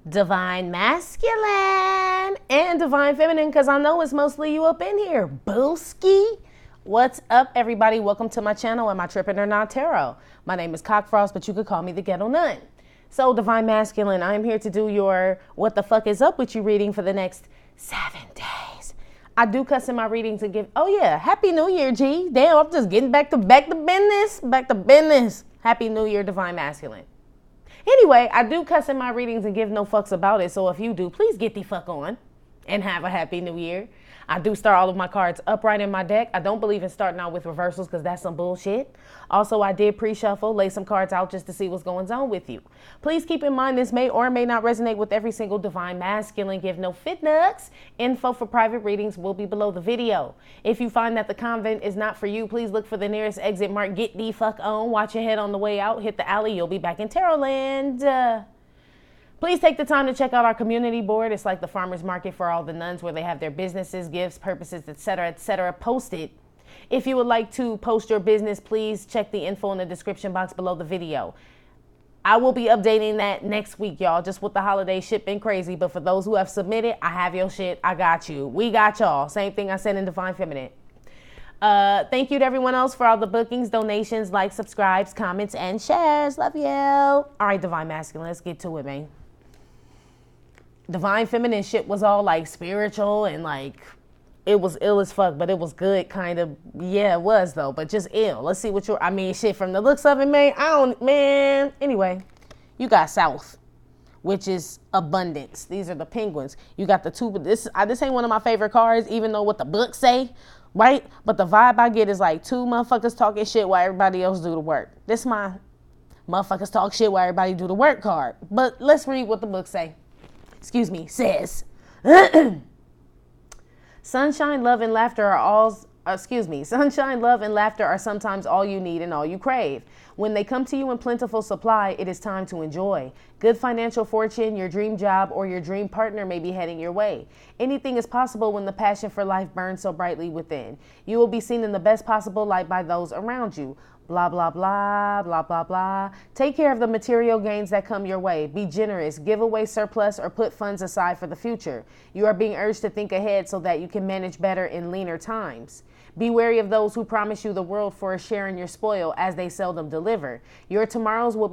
Divine Masculine and Divine Feminine, because I know it's mostly you up in here. Booski. What's up, everybody? Welcome to my channel and my Trippin' or Not Tarot. My name is Cockfrost, but you could call me the Ghetto Nun. So, Divine Masculine, I'm here to do your What the Fuck Is Up With You reading for the next 7 days. I do cuss in my readings and give, oh yeah, Happy New Year, G. Damn, I'm just getting back to business. Happy New Year, Divine Masculine. Anyway, I do cuss in my readings and give no fucks about it. So if you do, please get the fuck on and have a happy new year. I do start all of my cards upright in my deck. I don't believe in starting out with reversals because that's some bullshit. Also, I did pre-shuffle, lay some cards out just to see what's going on with you. Please keep in mind this may or may not resonate with every single Divine Masculine. Give no fit nuts. Info for private readings will be below the video. If you find that the convent is not for you, please look for the nearest exit marked Get the Fuck On. Watch your head on the way out. Hit the alley. You'll be back in Tarotland. Please take the time to check out our community board. It's like the farmer's market for all the nuns where they have their businesses, gifts, purposes, etc., posted. If you would like to post your business, please check the info in the description box below the video. I will be updating that next week, y'all. Just with the holiday shit been crazy. But for those who have submitted, I have your shit. I got you. We got y'all. Same thing I said in Divine Feminine. Thank you to everyone else for all the bookings, donations, likes, subscribes, comments, and shares. Love you. All right, Divine Masculine, let's get to it, man. Divine Feminine shit was all like spiritual and like it was ill as fuck, but it was good kind of. Yeah, it was though, but just ill. Let's see what shit from the looks of it, man. Anyway, you got South, which is abundance. These are the penguins. You got the two, but this ain't one of my favorite cards, even though what the book say, right? But the vibe I get is like two motherfuckers talking shit while everybody else do the work. This my motherfuckers talk shit while everybody do the work card. But let's read what the book say. Says, sunshine, love, and laughter are sometimes all you need and all you crave. When they come to you in plentiful supply, it is time to enjoy. Good financial fortune, your dream job, or your dream partner may be heading your way. Anything is possible when the passion for life burns so brightly within. You will be seen in the best possible light by those around you. Blah, blah, blah, blah, blah, blah. Take care of the material gains that come your way. Be generous, give away surplus, or put funds aside for the future. You are being urged to think ahead so that you can manage better in leaner times. Be wary of those who promise you the world for a share in your spoil, as they seldom deliver. Your tomorrows will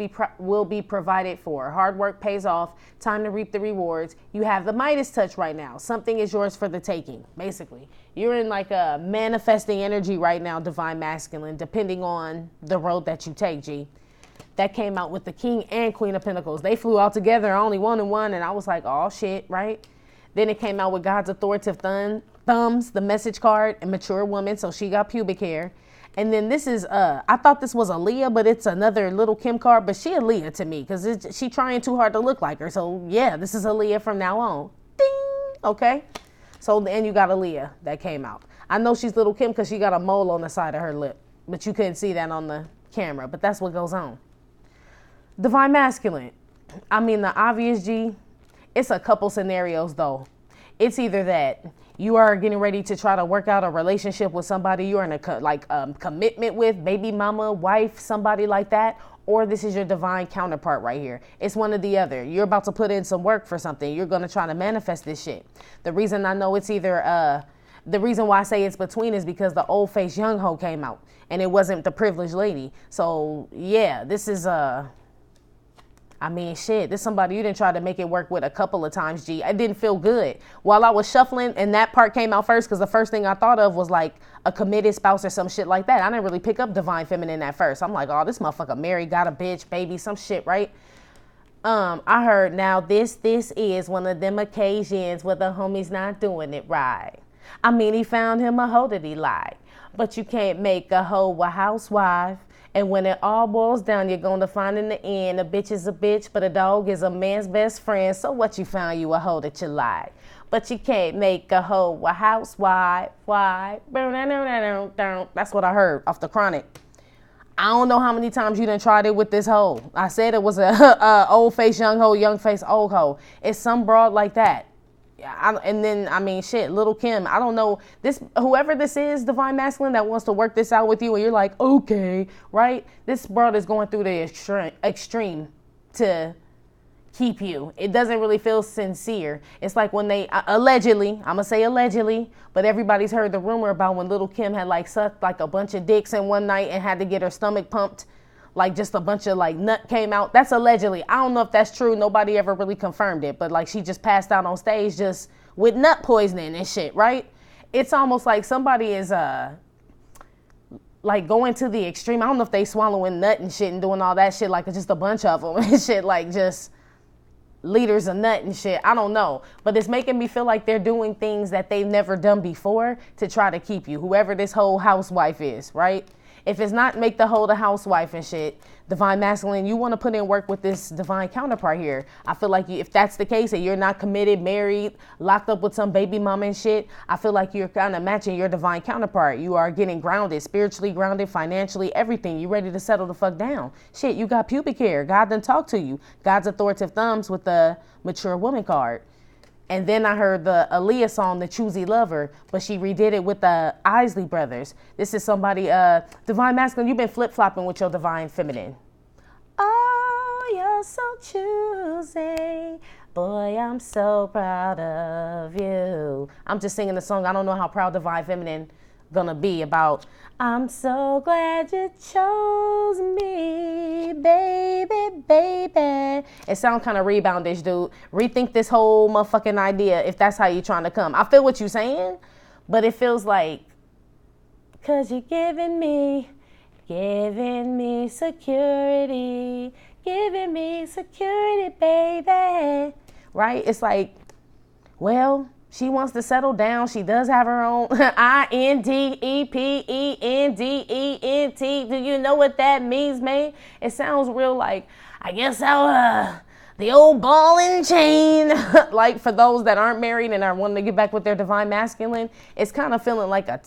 be provided for. Hard work pays off. Time to reap the rewards. You have the Midas touch right now. Something is yours for the taking, basically. You're in like a manifesting energy right now, Divine Masculine, depending on the road that you take, G. That came out with the King and Queen of Pentacles. They flew out together, only one and one, and I was like, oh shit, right? Then it came out with God's authoritative thumbs, the message card, and mature woman, so she got pubic hair. And then this is, I thought this was a Leah, but it's another Little Kim card, but she a Leah to me, because she trying too hard to look like her. So yeah, this is a Leah from now on. Ding! Okay? So then you got a Leah that came out. I know she's Little Kim because she got a mole on the side of her lip, but you couldn't see that on the camera, but that's what goes on. Divine Masculine. I mean, the obvious, G, it's a couple scenarios though. It's either that you are getting ready to try to work out a relationship with somebody you're in a commitment with, baby mama, wife, somebody like that, or this is your divine counterpart right here. It's one or the other. You're about to put in some work for something. You're going to try to manifest this shit. The reason I know it's either, the reason why I say it's between is because the old face young hoe came out and it wasn't the privileged lady. So yeah, this is, this is somebody you didn't try to make it work with a couple of times, G. It didn't feel good. While I was shuffling and that part came out first, because the first thing I thought of was like a committed spouse or some shit like that. I didn't really pick up Divine Feminine at first. I'm like, oh, this motherfucker married, got a bitch, baby, some shit, right? I heard now this is one of them occasions where the homie's not doing it right. He found him a hoe that he liked. But you can't make a hoe a housewife. And when it all boils down, you're going to find in the end, a bitch is a bitch, but a dog is a man's best friend. So what, you found you a hoe that you like. But you can't make a hoe a housewife. Why? That's what I heard off the Chronic. I don't know how many times you done tried it with this hoe. I said it was a old face young hoe, young face old hoe. It's some broad like that. Little Kim, I don't know, whoever this is, Divine Masculine, that wants to work this out with you, and you're like, okay, right? This broad is going through the extreme to keep you. It doesn't really feel sincere. It's like when they allegedly, I'm gonna say allegedly, but everybody's heard the rumor about when Little Kim had like sucked like a bunch of dicks in one night and had to get her stomach pumped, like just a bunch of like nut came out. That's allegedly. I don't know if that's true. Nobody ever really confirmed it, but like she just passed out on stage just with nut poisoning and shit, right? It's almost like somebody is like going to the extreme. I don't know if they swallowing nut and shit and doing all that shit, like just a bunch of them and shit, like just liters of nut and shit. I don't know, but it's making me feel like they're doing things that they've never done before to try to keep you, whoever this whole housewife is, right? If it's not make the whole the housewife and shit, divine masculine, you want to put in work with this divine counterpart here. I feel like if that's the case and you're not committed, married, locked up with some baby mama and shit, I feel like you're kind of matching your divine counterpart. You are getting grounded, spiritually grounded, financially, everything. You ready to settle the fuck down. Shit, you got pubic hair. God done talk to you. God's authoritative thumbs with the mature woman card. And then I heard the Aaliyah song, The Choosy Lover, but she redid it with the Isley Brothers. This is somebody, divine masculine, you've been flip-flopping with your divine feminine. Oh, you're so choosy. Boy, I'm so proud of you. I'm just singing the song. I don't know how proud divine feminine gonna be about. I'm so glad you chose me, baby, baby. It sounds kind of reboundish, dude. Rethink this whole motherfucking idea if that's how you're trying to come. I feel what you're saying, but it feels like, cause you're giving me security, giving me security, baby. Right? It's like, well, she wants to settle down. She does have her own INDEPENDENT. Do you know what that means, man? It sounds real like, I guess I'll, the old ball and chain. Like for those that aren't married and are wanting to get back with their divine masculine, it's kind of feeling like a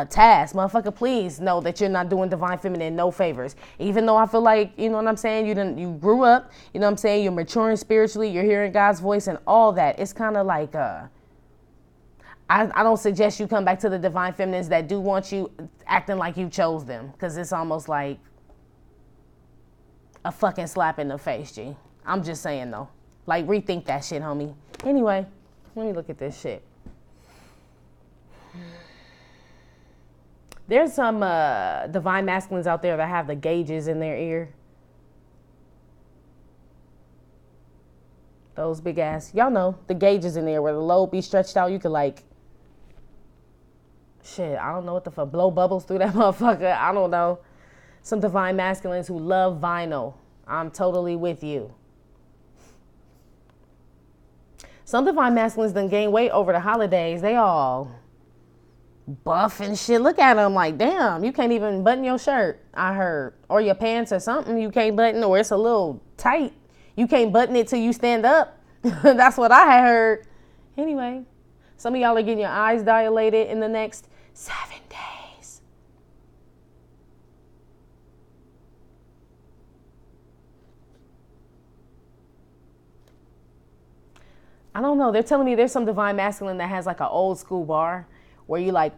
task. Motherfucker, please know that you're not doing divine feminine no favors. Even though I feel like, you know what I'm saying, you grew up, you know what I'm saying, you're maturing spiritually, you're hearing God's voice and all that. It's kind of like I don't suggest you come back to the divine feminines that do want you acting like you chose them, because it's almost like a fucking slap in the face, G. I'm just saying, though. Like, rethink that shit, homie. Anyway, let me look at this shit. There's some divine masculines out there that have the gauges in their ear. Those big ass, y'all know, the gauges in there where the lobe be stretched out. You could like, shit, I don't know what the fuck, blow bubbles through that motherfucker. I don't know. Some divine masculines who love vinyl. I'm totally with you. Some divine masculines done gain weight over the holidays. They all buff and shit. Look at them like, damn, you can't even button your shirt, I heard. Or your pants or something you can't button, or it's a little tight. You can't button it till you stand up. That's what I had heard. Anyway, some of y'all are getting your eyes dilated in the next 7 days. I don't know. They're telling me there's some divine masculine that has like an old school bar where you like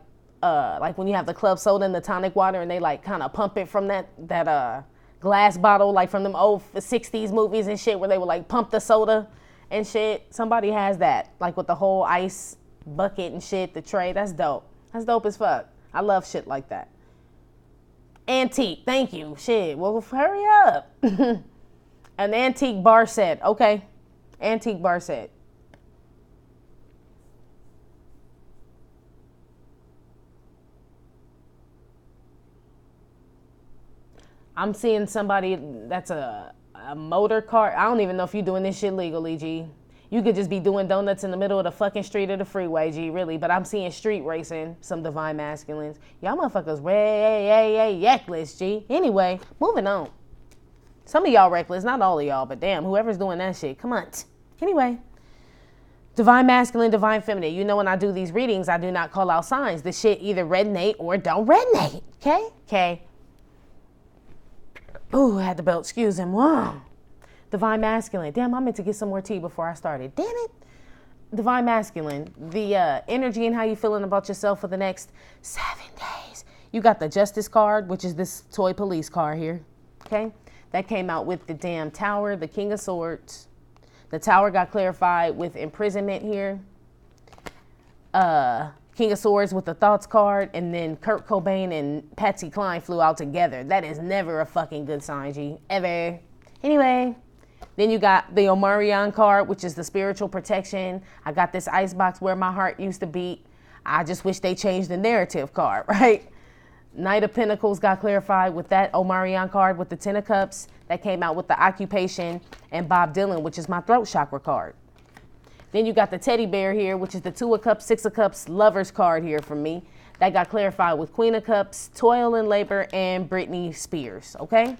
when you have the club soda and the tonic water and they like kind of pump it from that glass bottle, like from them old 60s movies and shit where they would like pump the soda and shit. Somebody has that, like with the whole ice bucket and shit, the tray. That's dope. That's dope as fuck. I love shit like that. Antique, thank you. Shit, well, hurry up. An antique bar set, okay. Antique bar set. I'm seeing somebody that's a motor car. I don't even know if you're doing this shit legally, G. You could just be doing donuts in the middle of the fucking street or the freeway, G, really. But I'm seeing street racing, some divine masculines. Y'all motherfuckers reckless, G. Anyway, moving on. Some of y'all reckless, not all of y'all, but damn, whoever's doing that shit, come on. Anyway, divine masculine, divine feminine. You know when I do these readings, I do not call out signs. The shit either resonate or don't resonate, okay? Okay. Ooh, I had the belt, excuse him. Wow. Divine masculine. Damn, I meant to get some more tea before I started. Damn it. Divine masculine. The energy and how you feeling about yourself for the next 7 days. You got the justice card, which is this toy police car here. Okay. That came out with the damn tower, the king of swords, The Tower got clarified with imprisonment here. King of Swords with the Thoughts card, and then Kurt Cobain and Patsy Cline flew out together. That is never a fucking good sign, G. Ever. Anyway, then you got the Omarion card, which is the spiritual protection. I got this icebox where my heart used to beat. I just wish they changed the narrative card, right? Knight of Pentacles got clarified with that Omarion card with the Ten of Cups. That came out with the occupation, and Bob Dylan, which is my throat chakra card. Then you got the teddy bear here, which is the Two of Cups, Six of Cups, Lovers card here from me. That got clarified with Queen of Cups, Toil and Labor, and Britney Spears, okay?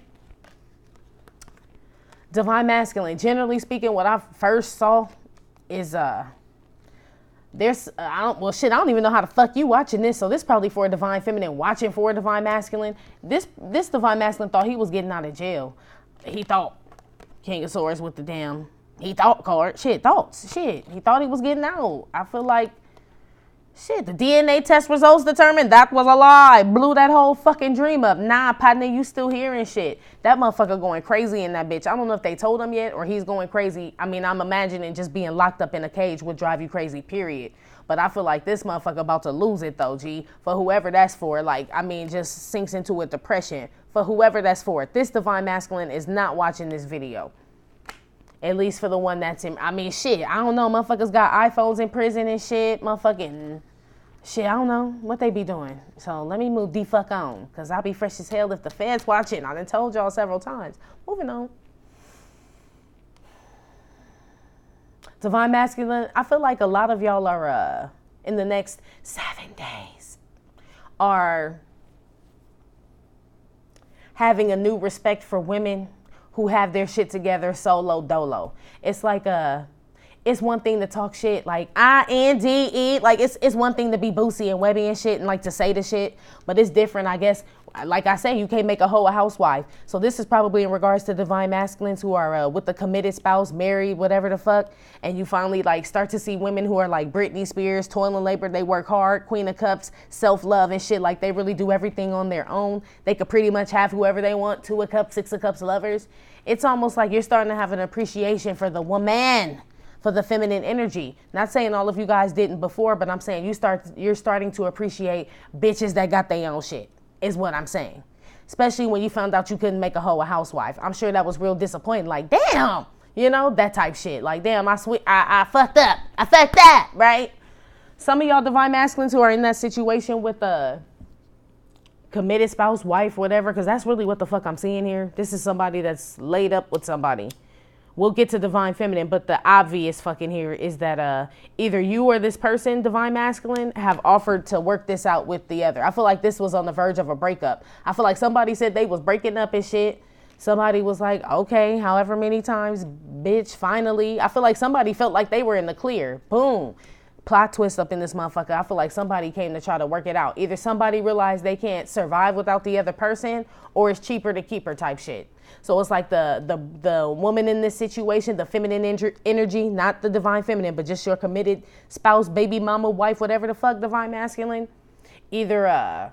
Divine Masculine. Generally speaking, what I first saw is, I don't even know how the fuck you watching this, so this probably for a Divine Feminine watching for a Divine Masculine. This Divine Masculine thought he was getting out of jail. He thought King of Swords with the damn... He thought card. Thoughts. He thought he was getting out. I feel like, the DNA test results determined that was a lie. Blew that whole fucking dream up. Nah, partner, you still hearing shit. That motherfucker going crazy in that bitch. I don't know if they told him yet or he's going crazy. I mean, I'm imagining just being locked up in a cage would drive you crazy, period. But I feel like this motherfucker about to lose it, though, G. For whoever that's for, just sinks into a depression. For whoever that's for. This Divine Masculine is not watching this video. At least for the one that's in, I don't know. Motherfuckers got iPhones in prison and shit. Motherfucking shit, I don't know what they be doing. So let me move the fuck on. Because I'll be fresh as hell if the feds watching. I done told y'all several times. Moving on. Divine Masculine, I feel like a lot of y'all are, in the next 7 days, are having a new respect for women who have their shit together solo dolo. It's like it's one thing to talk shit, like I-N-D-E, like it's one thing to be boosie and webby and shit and like to say the shit, but it's different, I guess. Like I say, you can't make a hoe a housewife. So this is probably in regards to Divine Masculines who are with the committed spouse, married, whatever the fuck, and you finally like start to see women who are like Britney Spears, Toil and Labor, they work hard, Queen of Cups, self-love and shit, like they really do everything on their own. They could pretty much have whoever they want, Two of Cups, Six of Cups lovers. It's almost like you're starting to have an appreciation for the woman, for the feminine energy. Not saying all of you guys didn't before, but I'm saying you're starting to appreciate bitches that got their own shit. Is what I'm saying. Especially when you found out you couldn't make a hoe a housewife. I'm sure that was real disappointing. Like, damn, that type shit. Like, damn, I fucked up. I fucked that, right? Some of y'all Divine Masculines who are in that situation with a committed spouse, wife, whatever, because that's really what the fuck I'm seeing here. This is somebody that's laid up with somebody. We'll get to Divine Feminine, but the obvious fucking here is that either you or this person, Divine Masculine, have offered to work this out with the other. I feel like this was on the verge of a breakup. I feel like somebody said they was breaking up and shit. Somebody was like, okay, however many times, bitch, finally. I feel like somebody felt like they were in the clear. Boom. Plot twist up in this motherfucker. I feel like somebody came to try to work it out. Either somebody realized they can't survive without the other person, or it's cheaper to keep her type shit. So it's like the woman in this situation, the feminine energy, not the Divine Feminine, but just your committed spouse, baby mama, wife, whatever the fuck, Divine Masculine. Either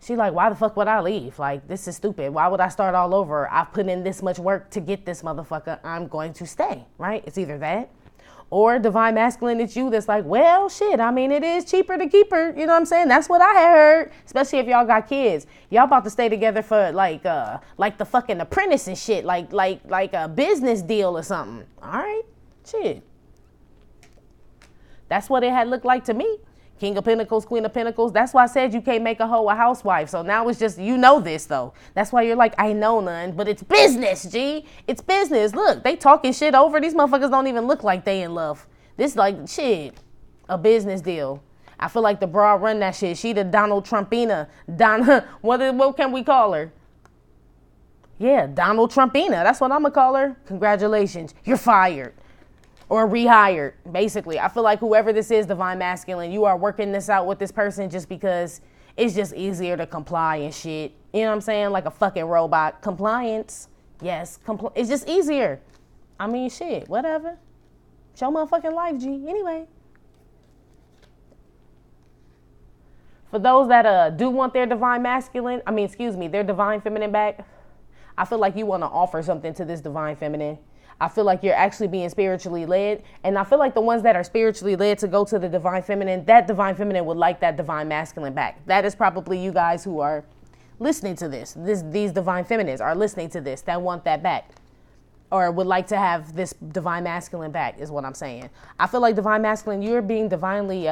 she like, why the fuck would I leave? Like, this is stupid. Why would I start all over? I've put in this much work to get this motherfucker. I'm going to stay, right? It's either that. Or Divine Masculine, it's you that's like, well, shit, I mean, it is cheaper to keep her. You know what I'm saying? That's what I had heard. Especially if y'all got kids. Y'all about to stay together for like the fucking Apprentice and shit. Like a business deal or something. All right? Shit. That's what it had looked like to me. King of Pentacles, Queen of Pentacles. That's why I said you can't make a hoe a housewife. So now it's just, this though. That's why you're like, I know none, but it's business, G. It's business. Look, they talking shit over. These motherfuckers don't even look like they in love. This like, shit, a business deal. I feel like the broad run that shit. She the Donald Trumpina. What can we call her? Yeah, Donald Trumpina. That's what I'm going to call her. Congratulations. You're fired. Or rehired, basically. I feel like whoever this is, Divine Masculine, you are working this out with this person just because it's just easier to comply and shit. You know what I'm saying? Like a fucking robot. Compliance. Yes. It's just easier. I mean, shit. Whatever. Show motherfucking life, G. Anyway. For those that do want their Divine Masculine, their Divine Feminine back, I feel like you want to offer something to this Divine Feminine. I feel like you're actually being spiritually led. And I feel like the ones that are spiritually led to go to the divine feminine, that divine feminine would like that divine masculine back. That is probably you guys who are listening to this. These divine feminines are listening to this that want that back, or would like to have this divine masculine back, is what I'm saying. I feel like divine masculine, you're being divinely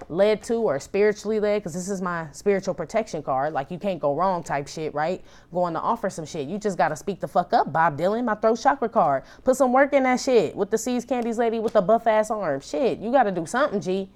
led to, or spiritually led, because this is my spiritual protection card. Like, you can't go wrong type shit, right? Going to offer some shit. You just got to speak the fuck up, Bob Dylan, my throat chakra card. Put some work in that shit with the Seas Candies lady with the buff ass arm. Shit, you got to do something, G.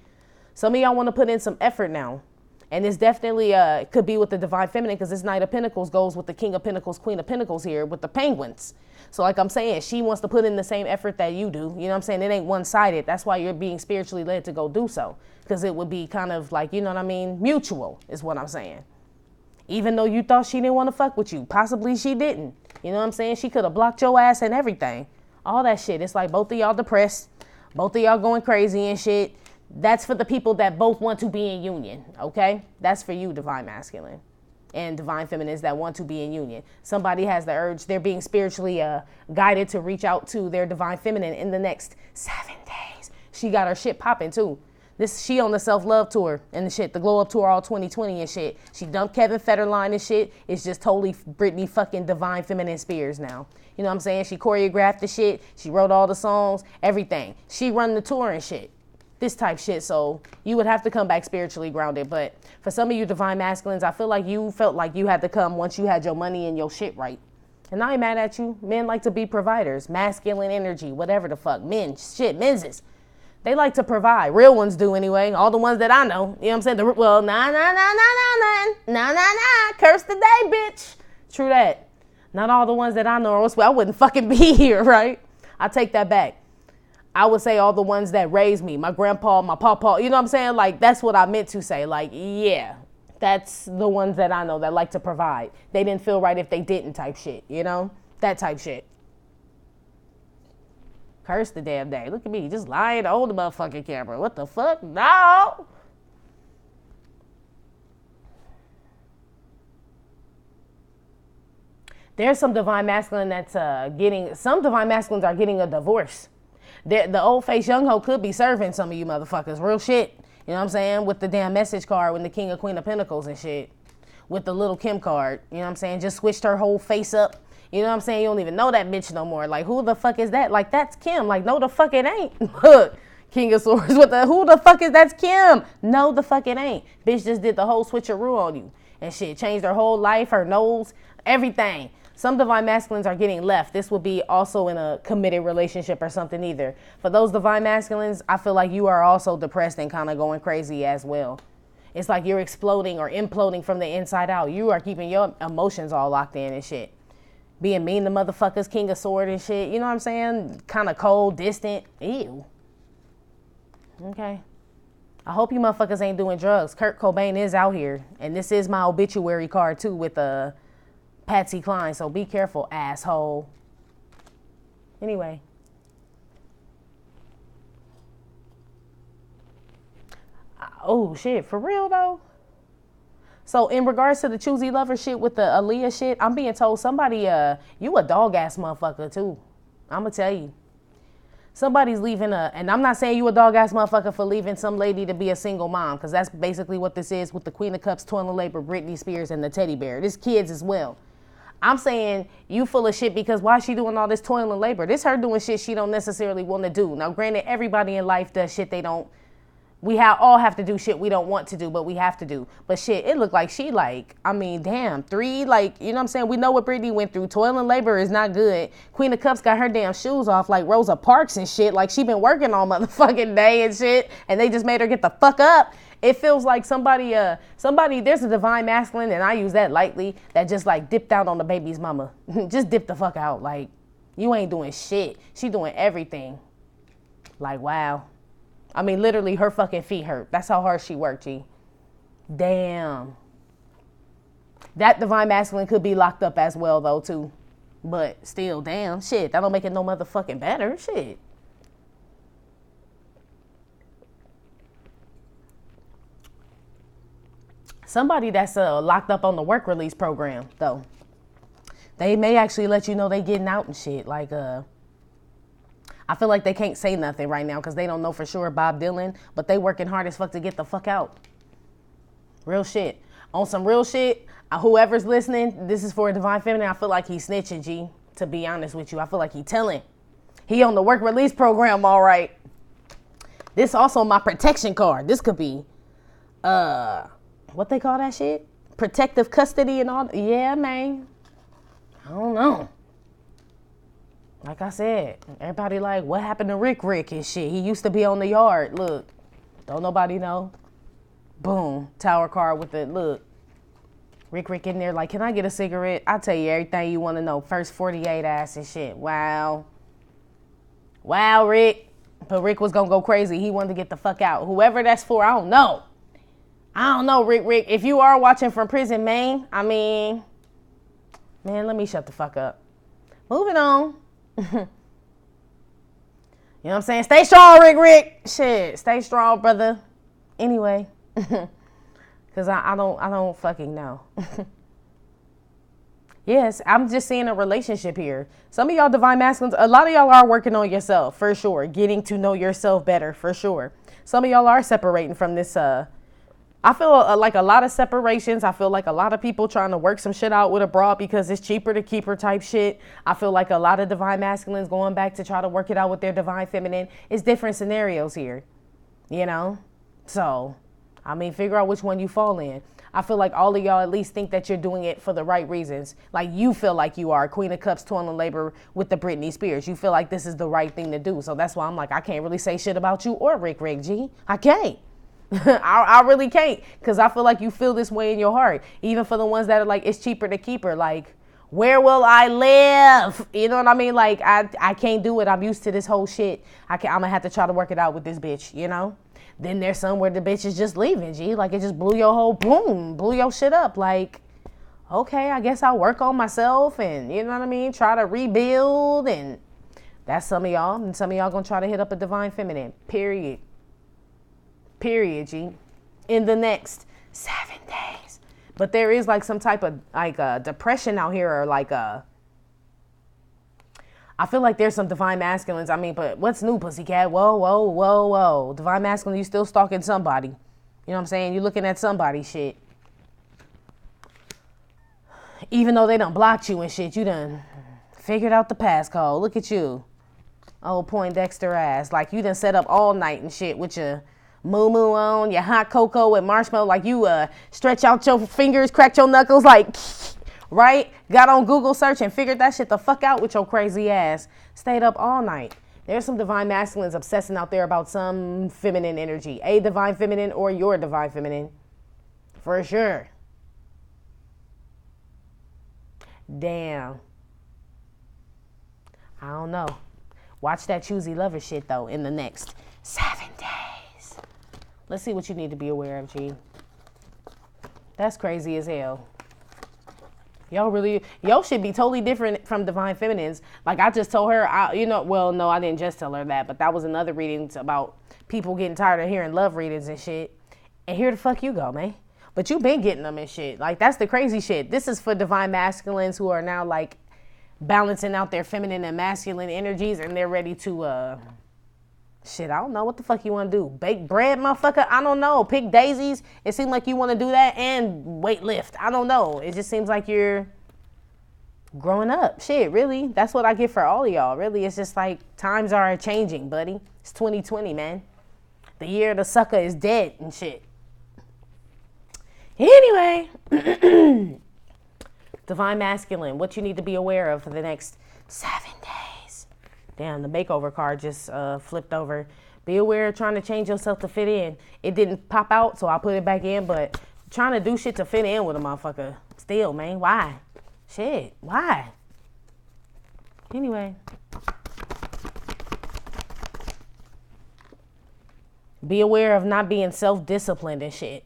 Some of y'all want to put in some effort now. And this definitely could be with the divine feminine, because this Knight of Pentacles goes with the King of Pentacles, Queen of Pentacles here with the penguins. So like I'm saying, she wants to put in the same effort that you do. You know what I'm saying? It ain't one-sided. That's why you're being spiritually led to go do so. Because it would be kind of like, you know what I mean? Mutual is what I'm saying. Even though you thought she didn't want to fuck with you. Possibly she didn't. You know what I'm saying? She could have blocked your ass and everything. All that shit. It's like both of y'all depressed. Both of y'all going crazy and shit. That's for the people that both want to be in union, okay? That's for you, divine masculine and divine feminines that want to be in union. Somebody has the urge, they're being spiritually guided to reach out to their divine feminine in the next 7 days. She got her shit popping too. She on the self-love tour and the shit, the glow up tour all 2020 and shit. She dumped Kevin Federline and shit. It's just totally Britney fucking divine feminine Spears now. You know what I'm saying? She choreographed the shit. She wrote all the songs, everything. She run the tour and shit. This type shit. So you would have to come back spiritually grounded. But for some of you divine masculines, I feel like you felt like you had to come once you had your money and your shit right. And I ain't mad at you. Men like to be providers, masculine energy, whatever the fuck. Menses. They like to provide. Real ones do anyway. All the ones that I know. You know what I'm saying? Nah. Curse the day, bitch. True that. Not all the ones that I know. Or else I wouldn't fucking be here, right? I take that back. I would say all the ones that raised me, my grandpa, my pawpaw, you know what I'm saying? Like, that's what I meant to say. Like, yeah, that's the ones that I know that like to provide. They didn't feel right if they didn't type shit, you know? That type shit. Curse the damn day. Look at me, just lying to hold the motherfucking camera. What the fuck? No! There's some divine masculine that's some divine masculines are getting a divorce. The old face young hoe could be serving some of you motherfuckers. Real shit. You know what I'm saying? With the damn message card with the King of Queen of Pentacles and shit. With the little Kim card. You know what I'm saying? Just switched her whole face up. You know what I'm saying? You don't even know that bitch no more. Like, who the fuck is that? Like, that's Kim. Like, no the fuck it ain't. Look. King of Swords with the, who the fuck is that's Kim? No the fuck it ain't. Bitch just did the whole switcheroo on you. And shit. Changed her whole life, her nose, everything. Some divine masculines are getting left. This will be also in a committed relationship or something either. For those divine masculines, I feel like you are also depressed and kind of going crazy as well. It's like you're exploding or imploding from the inside out. You are keeping your emotions all locked in and shit. Being mean to motherfuckers, King of Sword and shit. You know what I'm saying? Kind of cold, distant. Ew. Okay. I hope you motherfuckers ain't doing drugs. Kurt Cobain is out here. And this is my obituary card too with Patsy Cline, so be careful, asshole. Anyway. Oh, shit, for real, though? So, in regards to the choosy lover shit with the Aaliyah shit, I'm being told somebody, you a dog-ass motherfucker, too. I'm gonna tell you. Somebody's leaving and I'm not saying you a dog-ass motherfucker for leaving some lady to be a single mom, because that's basically what this is with the Queen of Cups, toilet labor, Britney Spears, and the teddy bear. This kids as well. I'm saying you full of shit because why is she doing all this toil and labor? This her doing shit she don't necessarily want to do. Now, granted, everybody in life does shit they don't. All have to do shit we don't want to do, but we have to do. But shit, it looked like she damn, 3, you know what I'm saying? We know what Britney went through. Toil and labor is not good. Queen of Cups got her damn shoes off like Rosa Parks and shit. Like she been working all motherfucking day and shit. And they just made her get the fuck up. It feels like somebody, there's a divine masculine, and I use that lightly, that just like dipped out on the baby's mama. Just dip the fuck out. Like, you ain't doing shit. She doing everything. Like, wow. I mean, literally, her fucking feet hurt. That's how hard she worked, G. Damn. That divine masculine could be locked up as well, though, too. But still, damn, shit. That don't make it no motherfucking better. Shit. Somebody that's locked up on the work release program, though. They may actually let you know they getting out and shit. Like, I feel like they can't say nothing right now because they don't know for sure Bob Dylan, but they working hard as fuck to get the fuck out. Real shit. On some real shit, whoever's listening, this is for a divine feminine. I feel like he's snitching, G, to be honest with you. I feel like he telling. He on the work release program, all right. This also my protection card. This could be, what they call that shit? Protective custody and all. Yeah, man. I don't know. Like I said, everybody like, what happened to Rick and shit? He used to be on the yard. Look, don't nobody know. Boom, tower card with the, look. Rick in there like, can I get a cigarette? I'll tell you everything you want to know. First 48 ass and shit. Wow, Rick. But Rick was going to go crazy. He wanted to get the fuck out. Whoever that's for, I don't know. Rick. If you are watching from prison, man, man, let me shut the fuck up. Moving on. You know what I'm saying? Stay strong, Rick. Shit, stay strong, brother. Anyway, because I don't fucking know. Yes, I'm just seeing a relationship here. Some of y'all divine masculines, a lot of y'all are working on yourself, for sure. Getting to know yourself better, for sure. Some of y'all are separating from this. I feel like a lot of separations. I feel like a lot of people trying to work some shit out with a broad because it's cheaper to keep her type shit. I feel like a lot of divine masculines going back to try to work it out with their divine feminine. It's different scenarios here, you know? So, figure out which one you fall in. I feel like all of y'all at least think that you're doing it for the right reasons. Like you feel like you are. Queen of Cups, toiling labor with the Britney Spears. You feel like this is the right thing to do. So that's why I'm like, I can't really say shit about you or Rick, G. I can't. I really can't. Because I feel like you feel this way in your heart. Even for the ones that are like, it's cheaper to keep her. Like, where will I live? You know what I mean? Like, I can't do it. I'm used to this whole shit. I'm going to have to try to work it out with this bitch, you know? Then there's somewhere the bitch is just leaving, G. Like, it just blew your shit up. Like, okay, I guess I'll work on myself and, you know what I mean? Try to rebuild. And that's some of y'all. And some of y'all gonna try to hit up a divine feminine. Period, G. In the next 7 days. But there is, like, some type of, like, depression out here or, like, I feel like there's some divine masculines. But what's new, pussycat? Whoa. Divine masculine, you still stalking somebody. You know what I'm saying? You looking at somebody's shit. Even though they done blocked you and shit, you done figured out the passcode. Look at you. Old Poindexter ass. Like, you done set up all night and shit with your moo on, your hot cocoa with marshmallow. Like, you stretch out your fingers, crack your knuckles, like... Right? Got on Google search and figured that shit the fuck out with your crazy ass. Stayed up all night. There's some divine masculines obsessing out there about some feminine energy. A divine feminine or your divine feminine. For sure. Damn. I don't know. Watch that choosy lover shit, though, in the next 7 days. Let's see what you need to be aware of, G. That's crazy as hell. Y'all should be totally different from divine feminines. Like I just told her, I didn't just tell her that, but that was another reading about people getting tired of hearing love readings and shit. And here the fuck you go, man. But you been getting them and shit. Like that's the crazy shit. This is for divine masculines who are now like balancing out their feminine and masculine energies and they're ready to, shit, I don't know what the fuck you want to do. Bake bread, motherfucker? I don't know. Pick daisies? It seems like you want to do that and weight lift. I don't know. It just seems like you're growing up. Shit, really. That's what I get for all of y'all. Really, it's just like times are changing, buddy. It's 2020, man. The year of the sucker is dead and shit. Anyway. Divine masculine. What you need to be aware of for the next 7 days. Damn, the makeover card just flipped over. Be aware of trying to change yourself to fit in. It didn't pop out, so I put it back in, but trying to do shit to fit in with a motherfucker. Still, man, why? Shit, why? Anyway. Be aware of not being self-disciplined and shit.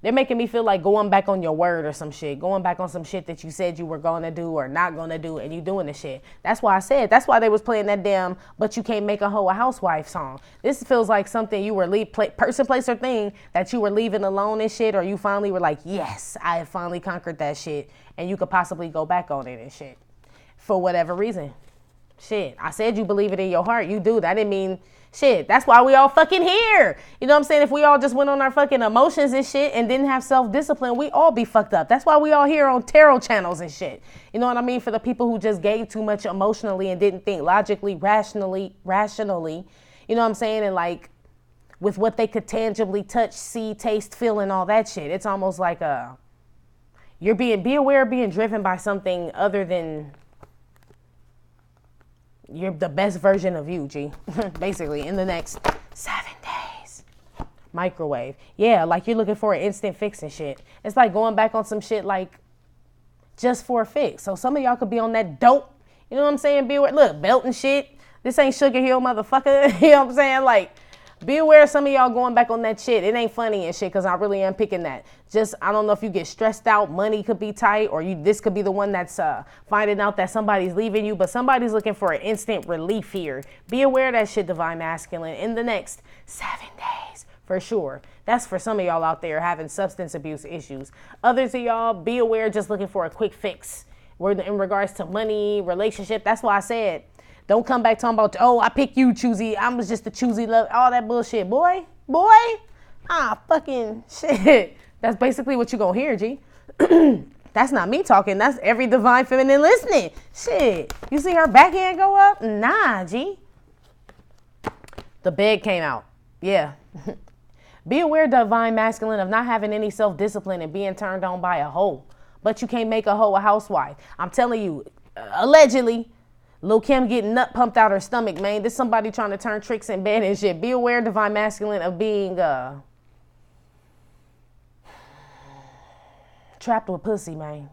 They're making me feel like going back on your word or some shit. Going back on some shit that you said you were going to do or not going to do and you doing the shit. That's why I said. That's why they was playing that damn But You Can't Make a Hoe a Housewife song. This feels like something you were person, place, or thing that you were leaving alone and shit. Or you finally were like, yes, I have finally conquered that shit. And you could possibly go back on it and shit. For whatever reason. Shit, I said you believe it in your heart. You do. That didn't mean shit. That's why we all fucking here. You know what I'm saying? If we all just went on our fucking emotions and shit and didn't have self-discipline, we all be fucked up. That's why we all here on tarot channels and shit. You know what I mean? For the people who just gave too much emotionally and didn't think logically, rationally. You know what I'm saying? And like with what they could tangibly touch, see, taste, feel, and all that shit. It's almost like be aware of being driven by something other than you're the best version of you, G. Basically, in the next 7 days. Microwave. Yeah, like you're looking for an instant fix and shit. It's like going back on some shit like just for a fix. So some of y'all could be on that dope. You know what I'm saying? Be aware. Look, belt and shit. This ain't Sugar Hill, motherfucker. You know what I'm saying? Like, be aware of some of y'all going back on that shit. It ain't funny and shit because I really am picking that. Just, I don't know if you get stressed out, money could be tight, or this could be the one that's finding out that somebody's leaving you, but somebody's looking for an instant relief here. Be aware of that shit, Divine Masculine, in the next 7 days, for sure. That's for some of y'all out there having substance abuse issues. Others of y'all, be aware, just looking for a quick fix. In regards to money, relationship, that's why I said, don't come back talking about, oh, I pick you, choosy. I was just a choosy love. All that bullshit. Boy. Fucking shit. That's basically what you gonna hear, G. That's not me talking. That's every divine feminine listening. Shit. You see her backhand go up? Nah, G. The bed came out. Yeah. Be aware, Divine Masculine, of not having any self-discipline and being turned on by a hoe. But you can't make a hoe a housewife. I'm telling you, allegedly, Lil' Kim getting nut pumped out her stomach, man. This somebody trying to turn tricks in bed and shit. Be aware, Divine Masculine, of being trapped with pussy, man.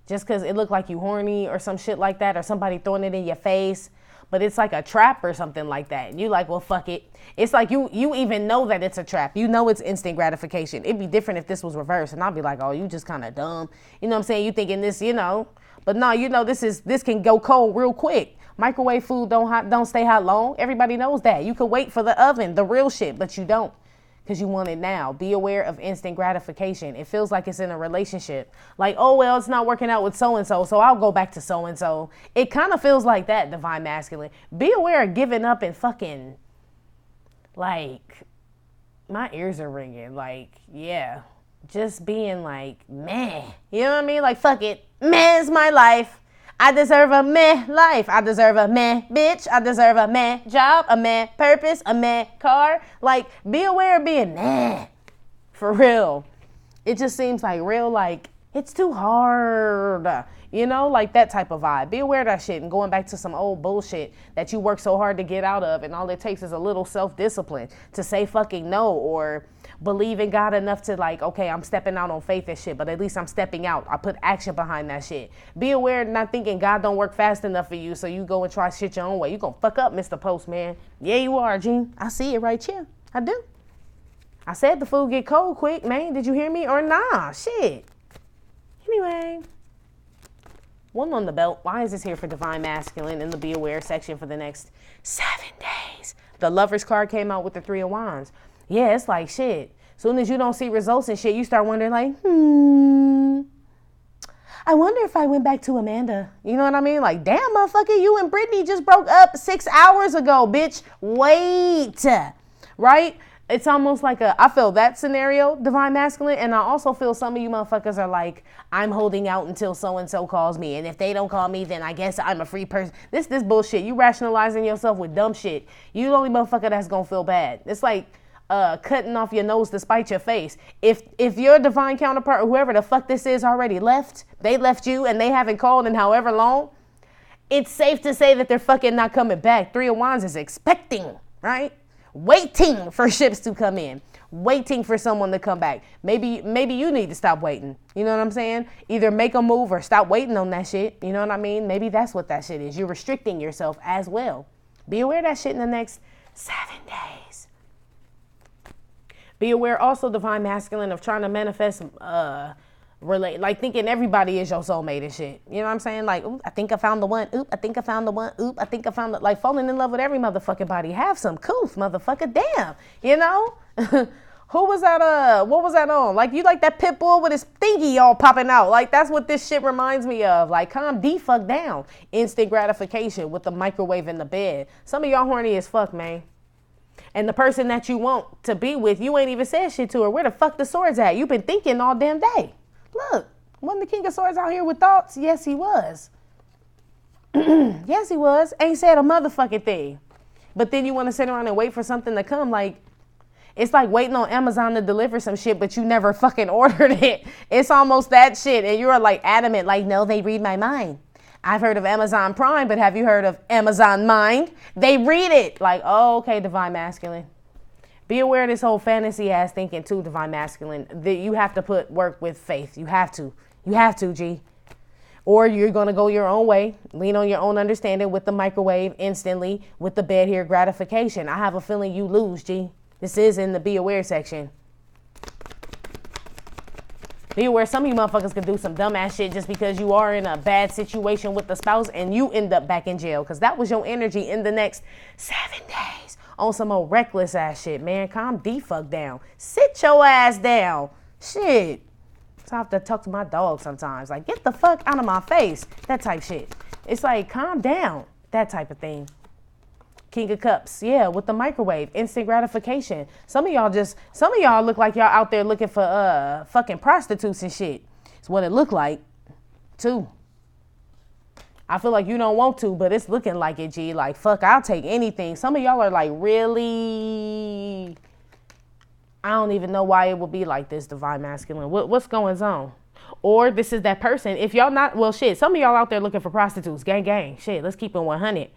Just because it looked like you horny or some shit like that, or somebody throwing it in your face, but it's like a trap or something like that. And you like, well, fuck it. It's like you even know that it's a trap. You know it's instant gratification. It'd be different if this was reversed, and I'll be like, oh, you just kind of dumb. You know what I'm saying? You thinking this, you know. But no, you know, this can go cold real quick. Microwave food don't stay hot long. Everybody knows that. You can wait for the oven, the real shit, but you don't because you want it now. Be aware of instant gratification. It feels like it's in a relationship. Like, oh, well, it's not working out with so-and-so, so I'll go back to so-and-so. It kind of feels like that, Divine Masculine. Be aware of giving up and fucking, like, my ears are ringing. Like, yeah, just being like, meh. You know what I mean? Like, fuck it. Meh is my life. I deserve a meh life. I deserve a meh bitch. I deserve a meh job, a meh purpose, a meh car. Like, be aware of being meh. For real. It just seems like real, like, it's too hard. You know, like that type of vibe. Be aware of that shit and going back to some old bullshit that you work so hard to get out of, and all it takes is a little self-discipline to say fucking no, or believe in God enough to like, okay, I'm stepping out on faith and shit, but at least I'm stepping out. I put action behind that shit. Be aware, not thinking God don't work fast enough for you, so you go and try shit your own way. You gonna fuck up, Mr. Postman. Yeah, you are, Gene. I see it right here. I do. I said the food get cold quick, man. Did you hear me or nah? Shit. Anyway. One on the belt. Why is this here for Divine Masculine in the Be Aware section for the next 7 days? The Lover's card came out with the 3 of Wands. Yeah, it's like shit. Soon as you don't see results and shit, you start wondering like, I wonder if I went back to Amanda. You know what I mean? Like, damn, motherfucker, you and Brittany just broke up 6 hours ago, bitch. Wait. Right? It's almost like I feel that scenario, Divine Masculine, and I also feel some of you motherfuckers are like, I'm holding out until so-and-so calls me, and if they don't call me, then I guess I'm a free person. This bullshit. You rationalizing yourself with dumb shit. You the only motherfucker that's gonna feel bad. It's like cutting off your nose to spite your face. If your divine counterpart or whoever the fuck this is already left, they left you and they haven't called in however long, it's safe to say that they're fucking not coming back. 3 of Wands is expecting, right? Waiting for ships to come in, waiting for someone to come back. Maybe you need to stop waiting. You know what I'm saying? Either make a move or stop waiting on that shit. You know what I mean? Maybe that's what that shit is. You're restricting yourself as well. Be aware of that shit in the next 7 days. Be aware also, Divine Masculine, of trying to manifest like thinking everybody is your soulmate and shit. You know what I'm saying? Like, oop, I think I found the one. Oop, I think I found the one. Oop, I think I found the, like falling in love with every motherfucking body. Have some coof, motherfucker. Damn. You know? Who was that? What was that on? Like, you like that pit bull with his thingy all popping out. Like, that's what this shit reminds me of. Like, calm the fuck down. Instant gratification with the microwave in the bed. Some of y'all horny as fuck, man. And the person that you want to be with, you ain't even said shit to her. Where the fuck the swords at? You've been thinking all damn day. Look, wasn't the king of swords out here with thoughts? Yes, he was. Yes, he was. Ain't said a motherfucking thing. But then you want to sit around and wait for something to come. Like, it's like waiting on Amazon to deliver some shit, but you never fucking ordered it. It's almost that shit. And you're like adamant, like, no, they read my mind. I've heard of Amazon Prime, but have you heard of Amazon Mind? They read it. Like, oh, okay, divine masculine. Be aware of this whole fantasy ass thinking too, divine masculine. That you have to put work with faith. You have to. You have to, G. Or you're going to go your own way, lean on your own understanding with the microwave instantly, with the bed here gratification. I have a feeling you lose, G. This is in the be aware section. Be aware some of you motherfuckers can do some dumbass shit just because you are in a bad situation with the spouse and you end up back in jail. Because that was your energy in the next 7 days on some old reckless ass shit, man. Calm the fuck down. Sit your ass down. Shit. So I have to talk to my dog sometimes. Like, get the fuck out of my face. That type shit. It's like, calm down. That type of thing. King of Cups, yeah, with the microwave, instant gratification. Some of y'all look like y'all out there looking for fucking prostitutes and shit. It's what it look like, too. I feel like you don't want to, but it's looking like it, G. Like, fuck, I'll take anything. Some of y'all are like, really? I don't even know why it would be like this, divine masculine. What's going on? Or this is that person. If y'all not, well, shit, some of y'all out there looking for prostitutes. Gang, gang. Shit, let's keep it 100.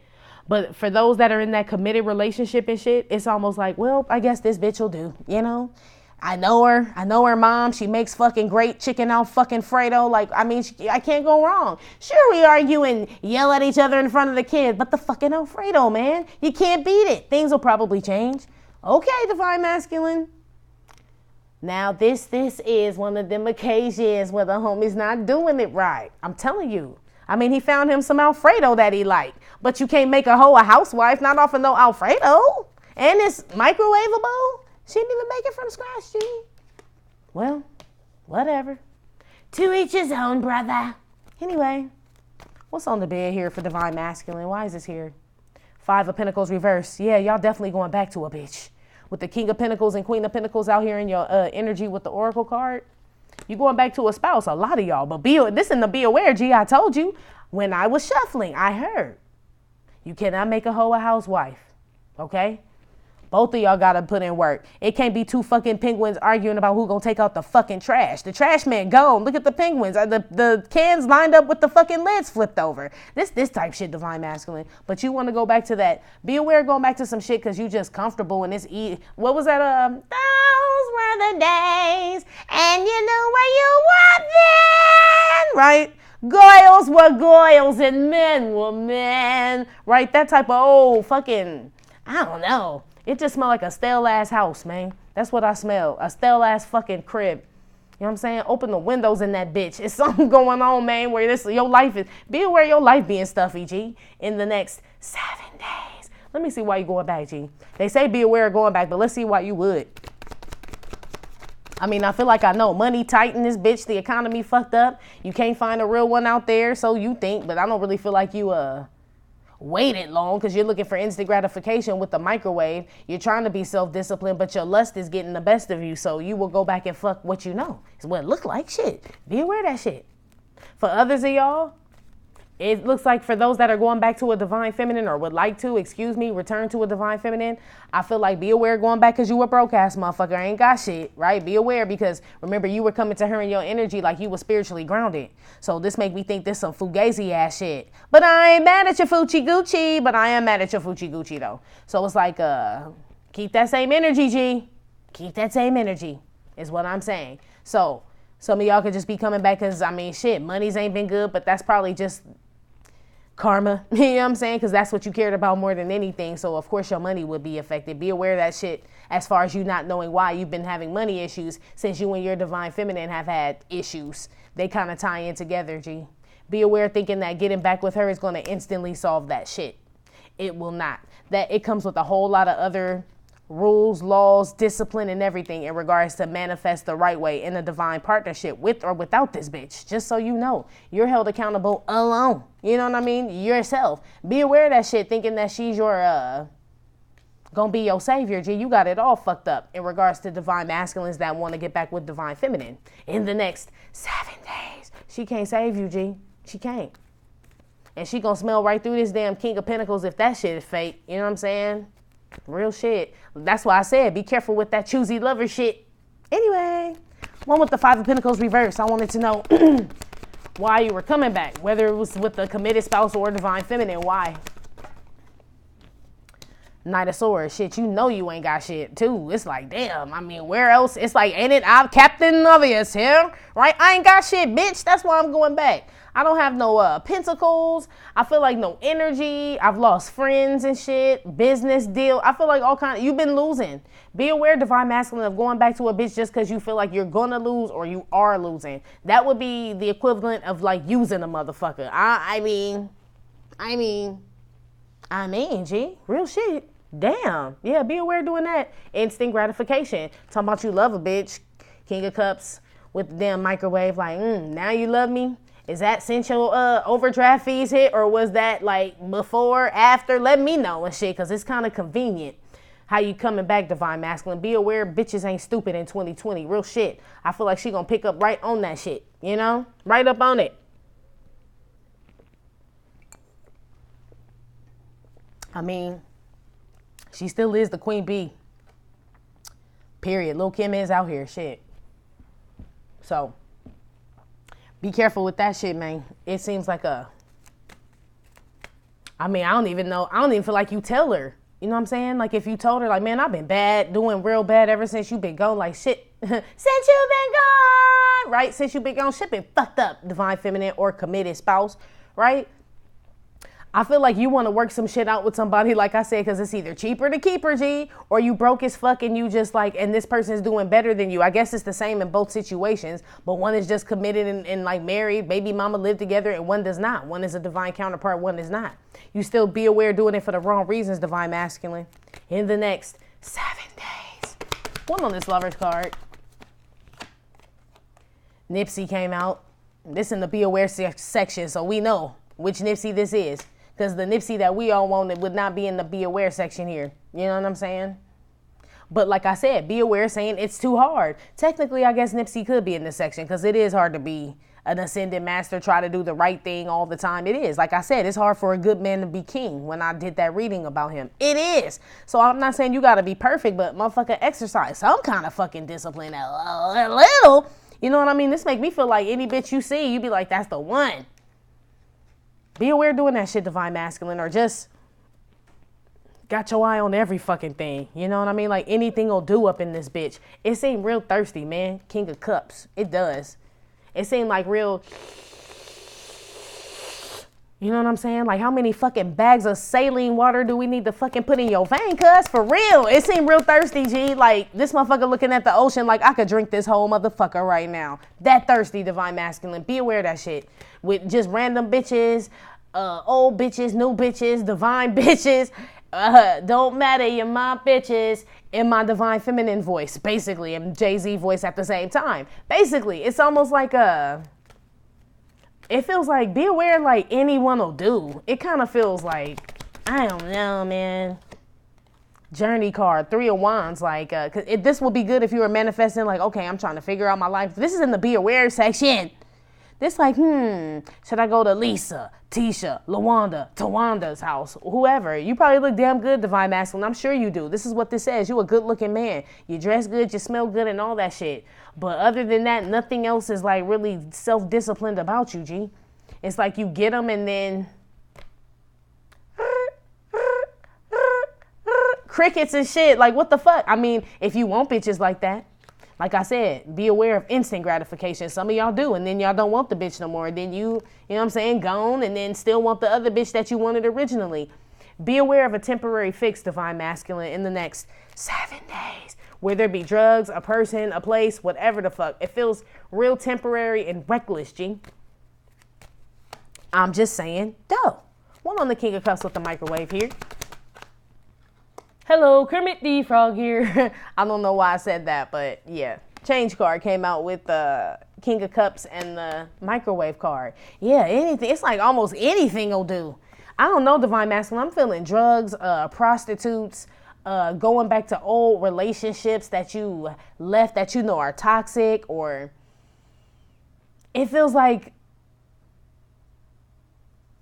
But for those that are in that committed relationship and shit, it's almost like, well, I guess this bitch will do, you know? I know her mom. She makes fucking great chicken Alfredo. Like, I mean, I can't go wrong. Sure, we argue and yell at each other in front of the kids, but the fucking Alfredo, man, you can't beat it. Things will probably change. Okay, divine masculine. Now, this is one of them occasions where the homie's not doing it right. I'm telling you. I mean, he found him some Alfredo that he liked. But you can't make a hoe a housewife, not off of no Alfredo. And it's microwavable. She didn't even make it from scratch, G. Well, whatever. To each his own, brother. Anyway, what's on the bed here for divine masculine? Why is this here? 5 of Pentacles reverse. Yeah, y'all definitely going back to a bitch. With the King of Pentacles and Queen of Pentacles out here in your energy with the Oracle card. You going back to a spouse, a lot of y'all. But this in the be aware, G. I told you when I was shuffling, I heard. You cannot make a hoe a housewife. Okay? Both of y'all got to put in work. It can't be 2 fucking penguins arguing about who going to take out the fucking trash. The trash man gone. Look at the penguins. The cans lined up with the fucking lids flipped over. This type shit, divine masculine. But you want to go back to that. Be aware going back to some shit because you just comfortable and it's what was that? Those were the days and you knew where you were then. Right? Goyles were goyles and men were men. Right? That type of old fucking, I don't know. It just smelled like a stale ass house, man. That's what I smell. A stale ass fucking crib. You know what I'm saying? Open the windows in that bitch. It's something going on, man, where your life is. Be aware of your life being stuffy, G, in the next 7 days. Let me see why you going back, G. They say be aware of going back, but let's see why you would. I mean, I feel like I know money tight in this bitch. The economy fucked up. You can't find a real one out there, so you think, but I don't really feel like you, waited long because you're looking for instant gratification with the microwave. You're trying to be self-disciplined, but your lust is getting the best of you. So you will go back and fuck what you know. It's what it look like. Shit. Be aware of that shit. For others of y'all, it looks like for those that are going back to a divine feminine or would like to, return to a divine feminine, I feel like be aware going back because you a broke ass motherfucker. Ain't got shit, right? Be aware because remember you were coming to her in your energy like you were spiritually grounded. So this make me think this some fugazi ass shit. But I ain't mad at your Fuchi Gucci, but I am mad at your Fuchi Gucci though. So it's like, keep that same energy, G. Keep that same energy is what I'm saying. So some of y'all could just be coming back because, I mean, shit, money's ain't been good, but that's probably just karma, you know what I'm saying? Because that's what you cared about more than anything. So, of course, your money would be affected. Be aware of that shit as far as you not knowing why you've been having money issues since you and your divine feminine have had issues. They kind of tie in together, G. Be aware thinking that getting back with her is going to instantly solve that shit. It will not. That it comes with a whole lot of other rules, laws, discipline, and everything in regards to manifest the right way in a divine partnership with or without this bitch. Just so you know, you're held accountable alone. You know what I mean? Yourself. Be aware of that shit, thinking that she's your, gonna be your savior, G. You got it all fucked up in regards to divine masculines that want to get back with divine feminine. In the next 7 days, she can't save you, G. She can't. And she gonna smell right through this damn King of Pentacles if that shit is fake. You know what I'm saying? Real shit. That's why I said be careful with that choosy lover shit. Anyway, one with the 5 of Pentacles reverse. I wanted to know why you were coming back, whether it was with the committed spouse or divine feminine. Why? Knight of Swords. Shit, you know you ain't got shit too. It's like, damn, I mean, where else? It's like, ain't it? I'm Captain Obvious here, right? I ain't got shit, bitch. That's why I'm going back. I don't have no pentacles. I feel like no energy. I've lost friends and shit. Business deal. I feel like all kind of, you've been losing. Be aware, divine masculine, of going back to a bitch just because you feel like you're gonna lose or you are losing. That would be the equivalent of like using a motherfucker. I mean, G, real shit. Damn. Yeah, be aware doing that. Instant gratification. Talking about you love a bitch. King of Cups with the damn microwave. Like, now you love me? Is that since your overdraft fees hit, or was that like before, after? Let me know and shit, because it's kind of convenient how you coming back, divine masculine. Be aware bitches ain't stupid in 2020. Real shit. I feel like she gonna pick up right on that shit, you know? Right up on it. I mean, she still is the queen bee. Period. Lil' Kim is out here, shit. So be careful with that shit, man. It seems like I don't even know. I don't even feel like you tell her. You know what I'm saying? Like if you told her, like, man, I've been bad, doing real bad ever since you've been gone. Like shit, since you've been gone, right? Since you've been gone, shit been fucked up. Divine feminine or committed spouse, right? I feel like you want to work some shit out with somebody, like I said, because it's either cheaper to keep her, G, or you broke as fuck and you just like, and this person is doing better than you. I guess it's the same in both situations, but one is just committed and like married, baby mama live together, and one does not. One is a divine counterpart, one is not. You still be aware doing it for the wrong reasons, divine masculine. In the next 7 days. One on this Lover's card. Nipsey came out. This in the be aware section, so we know which Nipsey this is. Because the Nipsey that we all wanted would not be in the be aware section here. You know what I'm saying? But like I said, be aware saying it's too hard. Technically, I guess Nipsey could be in this section because it is hard to be an ascended master, try to do the right thing all the time. It is. Like I said, it's hard for a good man to be king when I did that reading about him. It is. So I'm not saying you got to be perfect, but motherfucker exercise some kind of fucking discipline a little. You know what I mean? This make me feel like any bitch you see, you be like, that's the one. Be aware doing that shit, divine masculine, or just got your eye on every fucking thing. You know what I mean? Like anything will do up in this bitch. It seemed real thirsty, man. King of Cups. It does. It seemed like real, you know what I'm saying? Like how many fucking bags of saline water do we need to fucking put in your vein, cuz? For real. It seemed real thirsty, G. Like this motherfucker looking at the ocean like I could drink this whole motherfucker right now. That thirsty, divine masculine. Be aware of that shit. With just random bitches, old bitches, new bitches, divine bitches. Don't matter, you're my bitches. In my divine feminine voice, basically, and Jay-Z voice at the same time. Basically, it's almost like it feels like be aware like anyone will do. It kind of feels like, I don't know, man. Journey card, 3 of Wands, like, this will be good if you were manifesting like, okay, I'm trying to figure out my life. This is in the be aware section. This like, should I go to Lisa, Tisha, Lawanda, Tawanda's house, whoever? You probably look damn good, divine masculine. I'm sure you do. This is what this says. You a good looking man. You dress good, you smell good, and all that shit. But other than that, nothing else is like really self-disciplined about you, G. It's like you get them and then crickets and shit. Like, what the fuck? I mean, if you want bitches like that, like I said, be aware of instant gratification. Some of y'all do, and then y'all don't want the bitch no more. Then you know what I'm saying, gone, and then still want the other bitch that you wanted originally. Be aware of a temporary fix, divine masculine, in the next 7 days. Whether it be drugs, a person, a place, whatever the fuck. It feels real temporary and reckless, G. I'm just saying, though. One on the King of Cups with the microwave here. Hello, Kermit the Frog here. I don't know why I said that, but yeah. Change card came out with the King of Cups and the microwave card. Yeah, anything. It's like almost anything will do. I don't know, Divine Masculine. I'm feeling drugs, prostitutes, going back to old relationships that you left that you know are toxic, or it feels like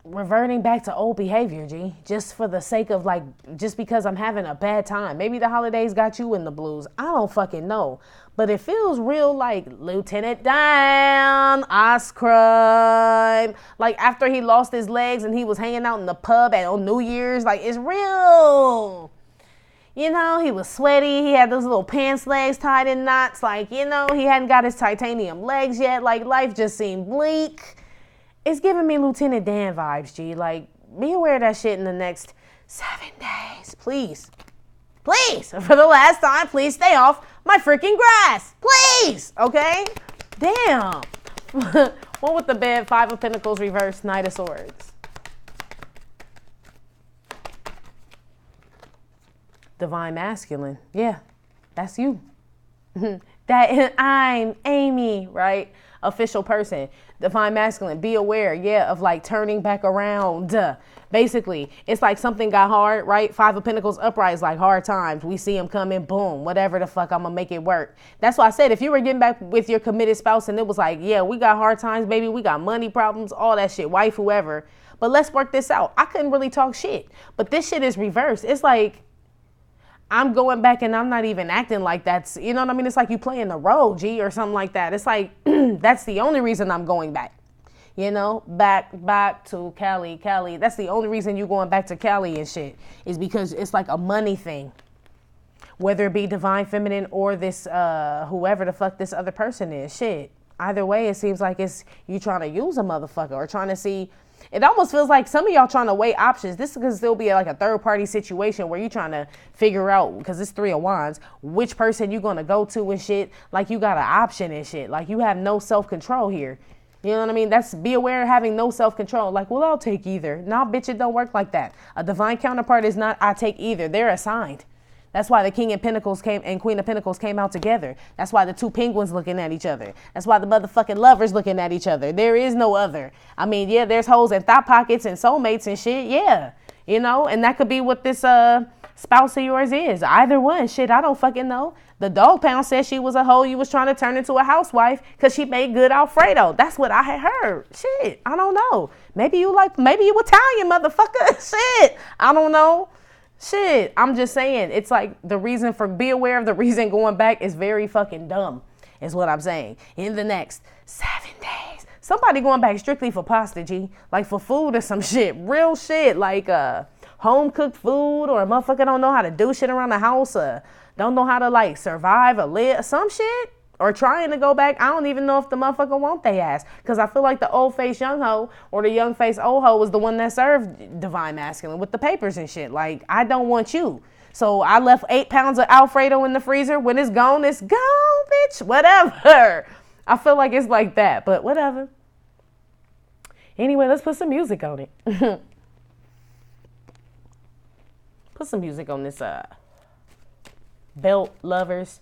reverting back to old behavior, G, just for the sake of like, just because I'm having a bad time. Maybe the holidays got you in the blues. I don't fucking know. But it feels real like Lieutenant Dan, Oscrime. Like after he lost his legs and he was hanging out in the pub on New Year's, like it's real. You know, he was sweaty. He had those little pants legs tied in knots. Like, you know, he hadn't got his titanium legs yet. Like life just seemed bleak. It's giving me Lieutenant Dan vibes, G. Like, be aware of that shit in the next 7 days. Please. Please. For the last time, please stay off my freaking grass. Please. Okay? Damn. One with the bed, 5 of Pentacles reversed, Knight of Swords. Divine Masculine. Yeah, that's you. That I'm Amy, right? Official person. Divine Masculine, be aware, yeah, of like turning back around. Basically, it's like something got hard, right? 5 of Pentacles upright is like hard times. We see them coming, boom, whatever the fuck, I'm gonna make it work. That's why I said, if you were getting back with your committed spouse and it was like, yeah, we got hard times, baby, we got money problems, all that shit, wife, whoever, but let's work this out. I couldn't really talk shit, but this shit is reversed. It's like, I'm going back and I'm not even acting like that's, you know what I mean? It's like you playing the role, G, or something like that. It's like, that's the only reason I'm going back. You know, back to Cali. That's the only reason you going back to Cali and shit, is because it's like a money thing. Whether it be Divine Feminine or this, whoever the fuck this other person is, shit. Either way, it seems like it's you trying to use a motherfucker or trying to see. It almost feels like some of y'all trying to weigh options. This could still be like a third party situation where you trying to figure out, because it's 3 of Wands, which person you going to go to and shit. Like you got an option and shit. Like you have no self-control here. You know what I mean? That's, be aware of having no self-control. Like, well, I'll take either. Nah, bitch, it don't work like that. A divine counterpart is not, I take either. They're assigned. That's why the King of Pentacles came and Queen of Pentacles came out together. That's why the 2 penguins looking at each other. That's why the motherfucking lovers looking at each other. There is no other. I mean, yeah, there's hoes and thought pockets and soulmates and shit. Yeah. You know, and that could be what this spouse of yours is. Either one. Shit, I don't fucking know. The dog pound said she was a hoe you was trying to turn into a housewife because she made good Alfredo. That's what I had heard. Shit, I don't know. Maybe you Italian, motherfucker. Shit, I don't know. Shit, I'm just saying. It's like the reason for, be aware of the reason going back is very fucking dumb, is what I'm saying. In the next 7 days, somebody going back strictly for pasta, G. Like for food or some shit. Real shit, like home cooked food, or a motherfucker don't know how to do shit around the house, don't know how to like survive or live, some shit, or trying to go back. I don't even know if the motherfucker want they ass, because I feel like the old face young hoe or the young face old hoe was the one that served Divine Masculine with the papers and shit. Like, I don't want you. So I left 8 pounds of Alfredo in the freezer. When it's gone, bitch. Whatever. I feel like it's like that, but whatever. Anyway, let's put some music on it. Put some music on this Belt Lovers,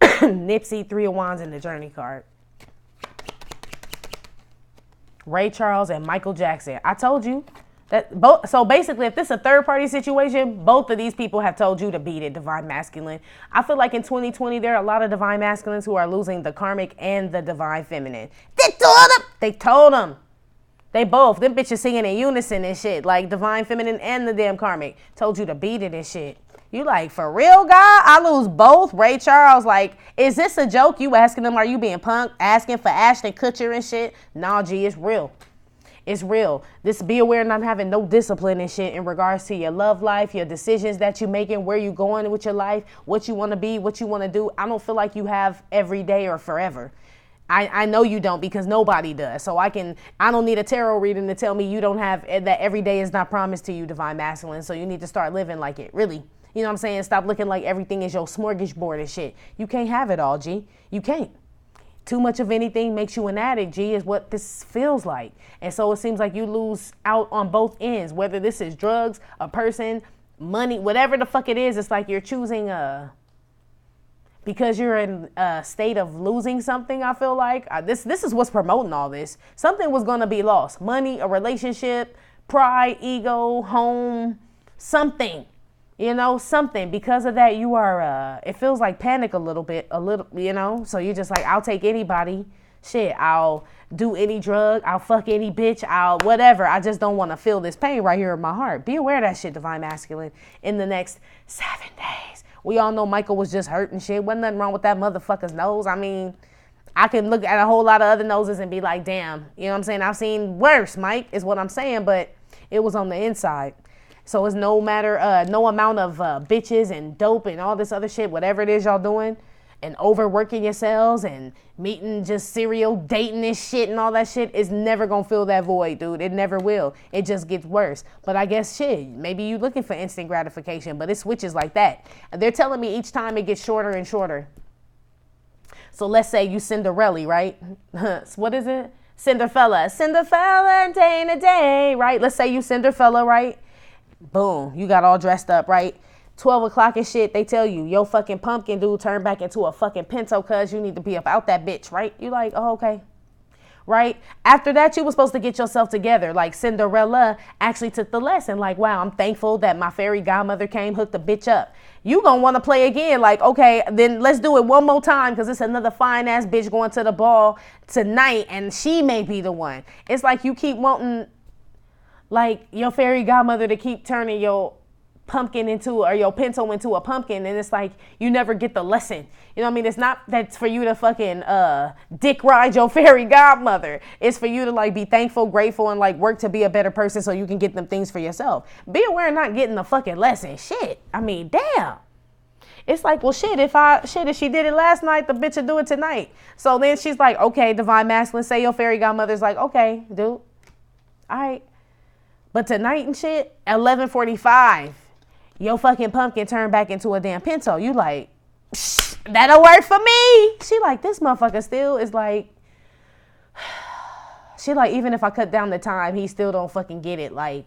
Nipsey, 3 of Wands, and the Journey card. Ray Charles and Michael Jackson. I told you that both. So basically, if this is a third party situation, both of these people have told you to beat it, Divine Masculine. I feel like in 2020, there are a lot of Divine Masculines who are losing the Karmic and the Divine Feminine. They told them. They both. Them bitches singing in unison and shit. Like Divine Feminine and the damn Karmic. Told you to beat it and shit. You like, for real, God? I lose both? Ray Charles, like, is this a joke? You asking them, are you being punked? Asking for Ashton Kutcher and shit? Nah, G, it's real. It's real. This, be aware, not having no discipline and shit in regards to your love life, your decisions that you're making, where you going with your life, what you want to be, what you want to do. I don't feel like you have every day or forever. I know you don't, because nobody does. So I don't need a tarot reading to tell me you don't have, that every day is not promised to you, Divine Masculine. So you need to start living like it, really. You know what I'm saying? Stop looking like everything is your smorgasbord and shit. You can't have it all, G. You can't. Too much of anything makes you an addict, G, is what this feels like. And so it seems like you lose out on both ends, whether this is drugs, a person, money, whatever the fuck it is. It's like you're choosing because you're in a state of losing something. I feel like this is what's promoting all this. Something was going to be lost. Money, a relationship, pride, ego, home, something, something. Because of that, you are, it feels like panic a little, so you're just like, I'll take anybody. Shit, I'll do any drug. I'll fuck any bitch. I'll whatever. I just don't want to feel this pain right here in my heart. Be aware of that shit, Divine Masculine, in the next 7 days. We all know Michael was just hurt and shit. Wasn't nothing wrong with that motherfucker's nose. I mean, I can look at a whole lot of other noses and be like, damn, you know what I'm saying? I've seen worse, Mike, is what I'm saying, but it was on the inside. So it's no amount of bitches and dope and all this other shit, whatever it is y'all doing, and overworking yourselves and meeting just serial dating and shit and all that shit is never gonna fill that void, dude. It never will. It just gets worse. But I guess shit, maybe you looking for instant gratification, but it switches like that. They're telling me each time it gets shorter and shorter. So let's say you Cinderella, right? What is it? Cinderfella and day in a day, right? Let's say you Cinderfella, right? Boom, you got all dressed up, right? 12 o'clock and shit, they tell you, yo fucking pumpkin dude turned back into a fucking pinto cuz you need to be about that bitch, right? You like, oh, okay. Right? After that, you were supposed to get yourself together. Like Cinderella actually took the lesson. Like, wow, I'm thankful that my fairy godmother came, hooked the bitch up. You gonna want to play again. Like, okay, then let's do it one more time because it's another fine ass bitch going to the ball tonight and she may be the one. It's like you keep wanting like your fairy godmother to keep turning your pumpkin into, or your pinto into a pumpkin, and it's like you never get the lesson. You know what I mean? It's not that's for you to fucking dick ride your fairy godmother. It's for you to like be thankful, grateful, and like work to be a better person so you can get them things for yourself. Be aware of not getting the fucking lesson. Shit. I mean, damn. It's like, well, shit, if she did it last night, the bitch will do it tonight. So then she's like, okay, Divine Masculine, say your fairy godmother's like, okay, dude. All right. But tonight and shit, 11:45. Your fucking pumpkin turned back into a damn pinto. You like, that'll work for me. She like, this motherfucker still is like, she like, even if I cut down the time, he still don't fucking get it. Like,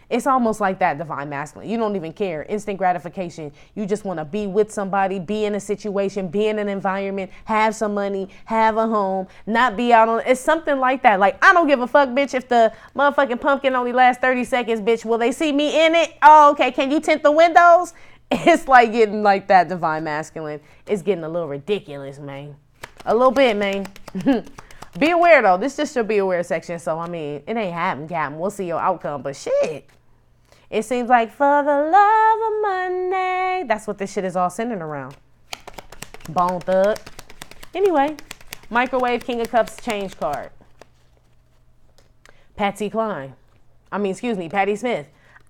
it's almost like that, Divine Masculine. You don't even care. Instant gratification. You just want to be with somebody, be in a situation, be in an environment, have some money, have a home, not be out on. It's something like that. Like, I don't give a fuck, bitch, if the motherfucking pumpkin only lasts 30 seconds, bitch. Will they see me in it? Oh, okay. Can you tint the windows? It's like getting like that, Divine Masculine. It's getting a little ridiculous, man. A little bit, man. Be aware, though. This just your be aware section. So, I mean, it ain't happening, Captain. We'll see your outcome. But shit. It seems like for the love of money. That's what this shit is all centered around. Bone Thug. Anyway, microwave King of Cups change card. Patty Smith.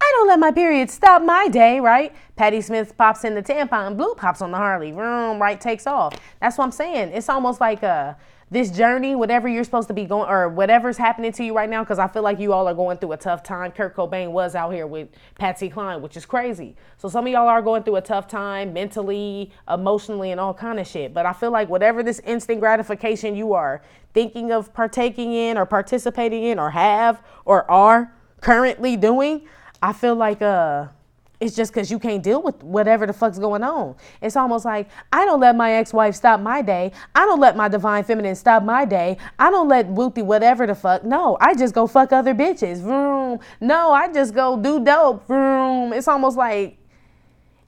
I don't let my period stop my day, right? Patty Smith pops in the tampon. Blue pops on the Harley. Vroom, right, takes off. That's what I'm saying. It's almost like this journey, whatever you're supposed to be going, or whatever's happening to you right now, because I feel like you all are going through a tough time. Kurt Cobain was out here with Patsy Cline, which is crazy. So some of y'all are going through a tough time mentally, emotionally, and all kind of shit. But I feel like whatever this instant gratification you are thinking of partaking in or participating in or have or are currently doing, I feel like it's just because you can't deal with whatever the fuck's going on. It's almost like, I don't let my ex-wife stop my day. I don't let my divine feminine stop my day. I don't let whoopty whatever the fuck. No, I just go fuck other bitches. Vroom. No, I just go do dope. Vroom. It's almost like,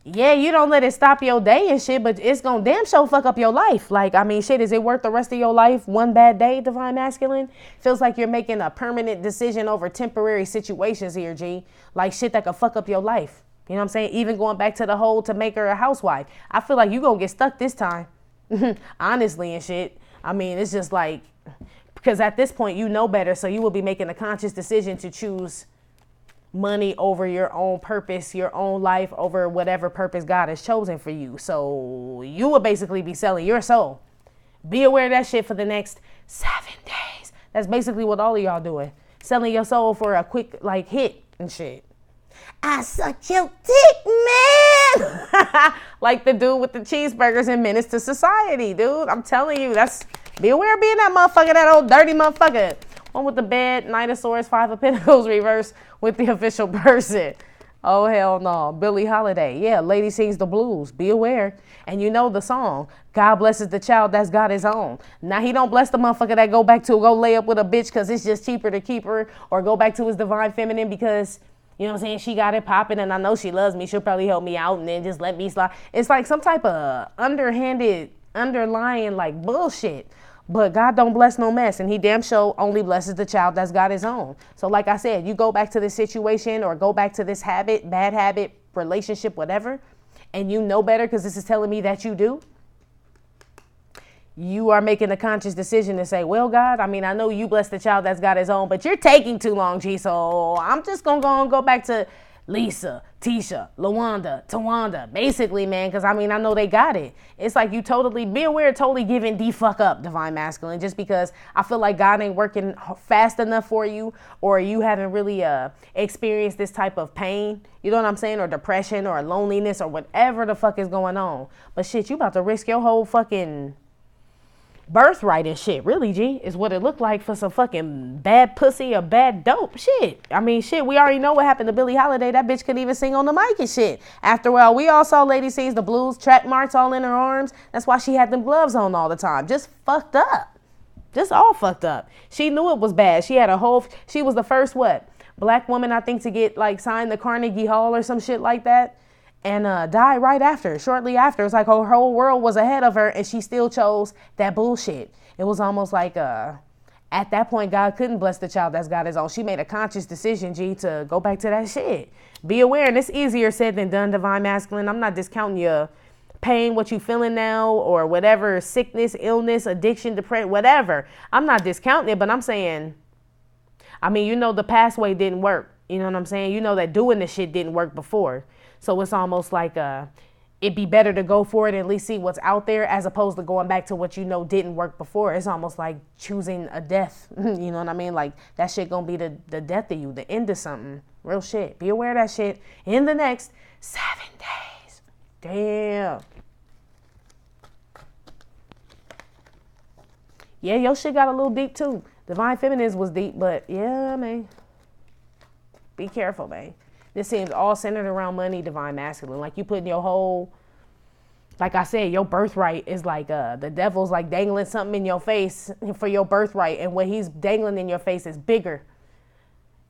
yeah, you don't let it stop your day and shit, but it's gonna damn sure fuck up your life. Like, I mean, shit, is it worth the rest of your life? One bad day, Divine Masculine? Feels like you're making a permanent decision over temporary situations here, G. Like shit that could fuck up your life. You know what I'm saying? Even going back to the whole to make her a housewife. I feel like you gonna get stuck this time. Honestly and shit. I mean, it's just like, because at this point you know better, so you will be making a conscious decision to choose money over your own purpose, your own life, over whatever purpose God has chosen for you. So you will basically be selling your soul. Be aware of that shit for the next 7 days. That's basically what all of y'all doing. Selling your soul for a quick like hit and shit. I suck your dick, man. Like the dude with the cheeseburgers and Menace to Society, dude. I'm telling you, be aware of being that motherfucker, that old dirty motherfucker. One with the bed, Knight of Swords, Five of Pentacles reverse with the official person. Oh, hell no. Billie Holiday. Yeah, lady sings the blues. Be aware. And you know the song. God blesses the child that's got his own. Now, he don't bless the motherfucker that go back to go lay up with a bitch because it's just cheaper to keep her, or go back to his divine feminine because, you know what I'm saying, she got it popping and I know she loves me. She'll probably help me out and then just let me slide. It's like some type of underhanded, underlying like bullshit. But God don't bless no mess, and he damn sure only blesses the child that's got his own. So like I said, you go back to this situation or go back to this habit, bad habit, relationship, whatever, and you know better because this is telling me that you do. You are making a conscious decision to say, well, God, I mean, I know you bless the child that's got his own, but you're taking too long, G. So I'm just going to go back to Lisa, Tisha, Lawanda, Tawanda, basically, man, because I mean, I know they got it. It's like you totally, be aware, totally giving the fuck up, divine masculine, just because I feel like God ain't working fast enough for you, or you haven't really experienced this type of pain, you know what I'm saying, or depression or loneliness or whatever the fuck is going on. But shit, you about to risk your whole fucking birthright and shit, really, G, is what it looked like for some fucking bad pussy or bad dope shit. I mean, shit, we already know what happened to Billie Holiday. That bitch couldn't even sing on the mic and shit. After all, we all saw Lady Sings the Blues, track marks all in her arms. That's why she had them gloves on all the time. Just fucked up. Just all fucked up. She knew it was bad. She had a whole, she was the first, black woman, I think, to get like signed to Carnegie Hall or some shit like that. And died right after, shortly after. It's like her whole world was ahead of her and she still chose that bullshit. It was almost like at that point, God couldn't bless the child that's got his own. She made a conscious decision, G, to go back to that shit. Be aware, and it's easier said than done, divine masculine. I'm not discounting your pain, what you feeling now, or whatever, sickness, illness, addiction, depression, whatever. I'm not discounting it, but I'm saying, I mean, you know, the past way didn't work. You know what I'm saying? You know that doing this shit didn't work before. So it's almost like it'd be better to go for it and at least see what's out there as opposed to going back to what you know didn't work before. It's almost like choosing a death. You know what I mean? Like that shit gonna be the death of you, the end of something. Real shit. Be aware of that shit in the next 7 days. Damn. Yeah, your shit got a little deep too. Divine Feminines was deep, but yeah, man. Be careful, man. This seems all centered around money, divine masculine. Like you putting your whole, like I said, your birthright is like the devil's like dangling something in your face for your birthright. And what he's dangling in your face is bigger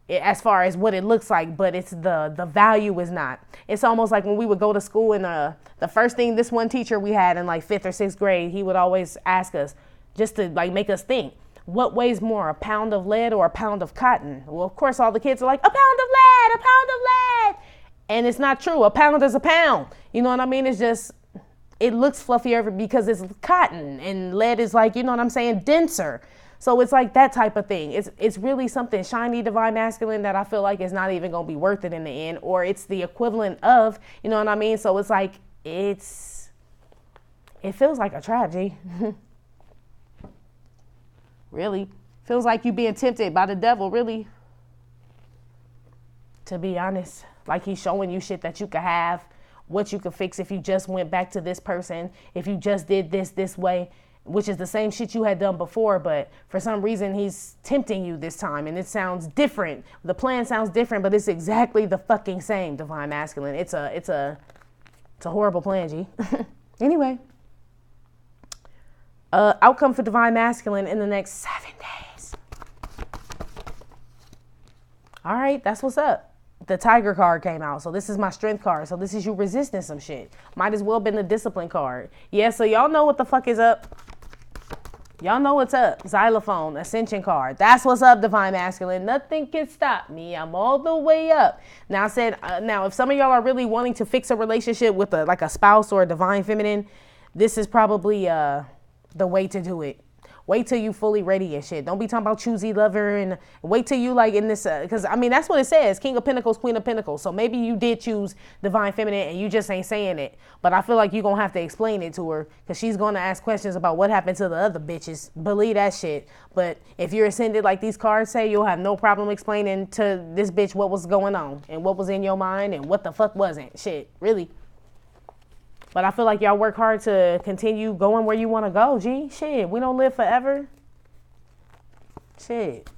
as far as what it looks like, but it's the value is not. It's almost like when we would go to school and the first thing this one teacher we had in like 5th or 6th grade, he would always ask us just to like make us think. What weighs more, a pound of lead or a pound of cotton? Well, of course, all the kids are like, a pound of lead, a pound of lead. And it's not true. A pound is a pound. You know what I mean? It's just, it looks fluffier because it's cotton, and lead is like, you know what I'm saying, denser. So it's like that type of thing. It's really something shiny, divine masculine that I feel like is not even going to be worth it in the end, or it's the equivalent of, you know what I mean? So it's like, it feels like a trap, G. Really. Feels like you being tempted by the devil, really. To be honest. Like he's showing you shit that you could have, what you could fix if you just went back to this person, if you just did this way, which is the same shit you had done before, but for some reason he's tempting you this time and it sounds different. The plan sounds different, but it's exactly the fucking same, divine masculine. It's a horrible plan, G. Anyway. Outcome for divine masculine in the next 7 days. All right, that's what's up. The tiger card came out. So this is my strength card. So this is you resisting some shit. Might as well been the discipline card. Yeah, so y'all know what the fuck is up. Y'all know what's up. Xylophone, ascension card. That's what's up, divine masculine. Nothing can stop me. I'm all the way up. Now I said, now if some of y'all are really wanting to fix a relationship with like a spouse or a divine feminine, this is probably the way to do it. Wait till you fully ready and shit. Don't be talking about choosy lover and wait till you like in this, because I mean, that's what it says. King of Pentacles, Queen of Pentacles. So maybe you did choose divine feminine and you just ain't saying it. But I feel like you're going to have to explain it to her because she's going to ask questions about what happened to the other bitches. Believe that shit. But if you're ascended like these cards say, you'll have no problem explaining to this bitch what was going on and what was in your mind and what the fuck wasn't. Shit, really. But I feel like y'all work hard to continue going where you want to go, G. Shit, we don't live forever. Shit.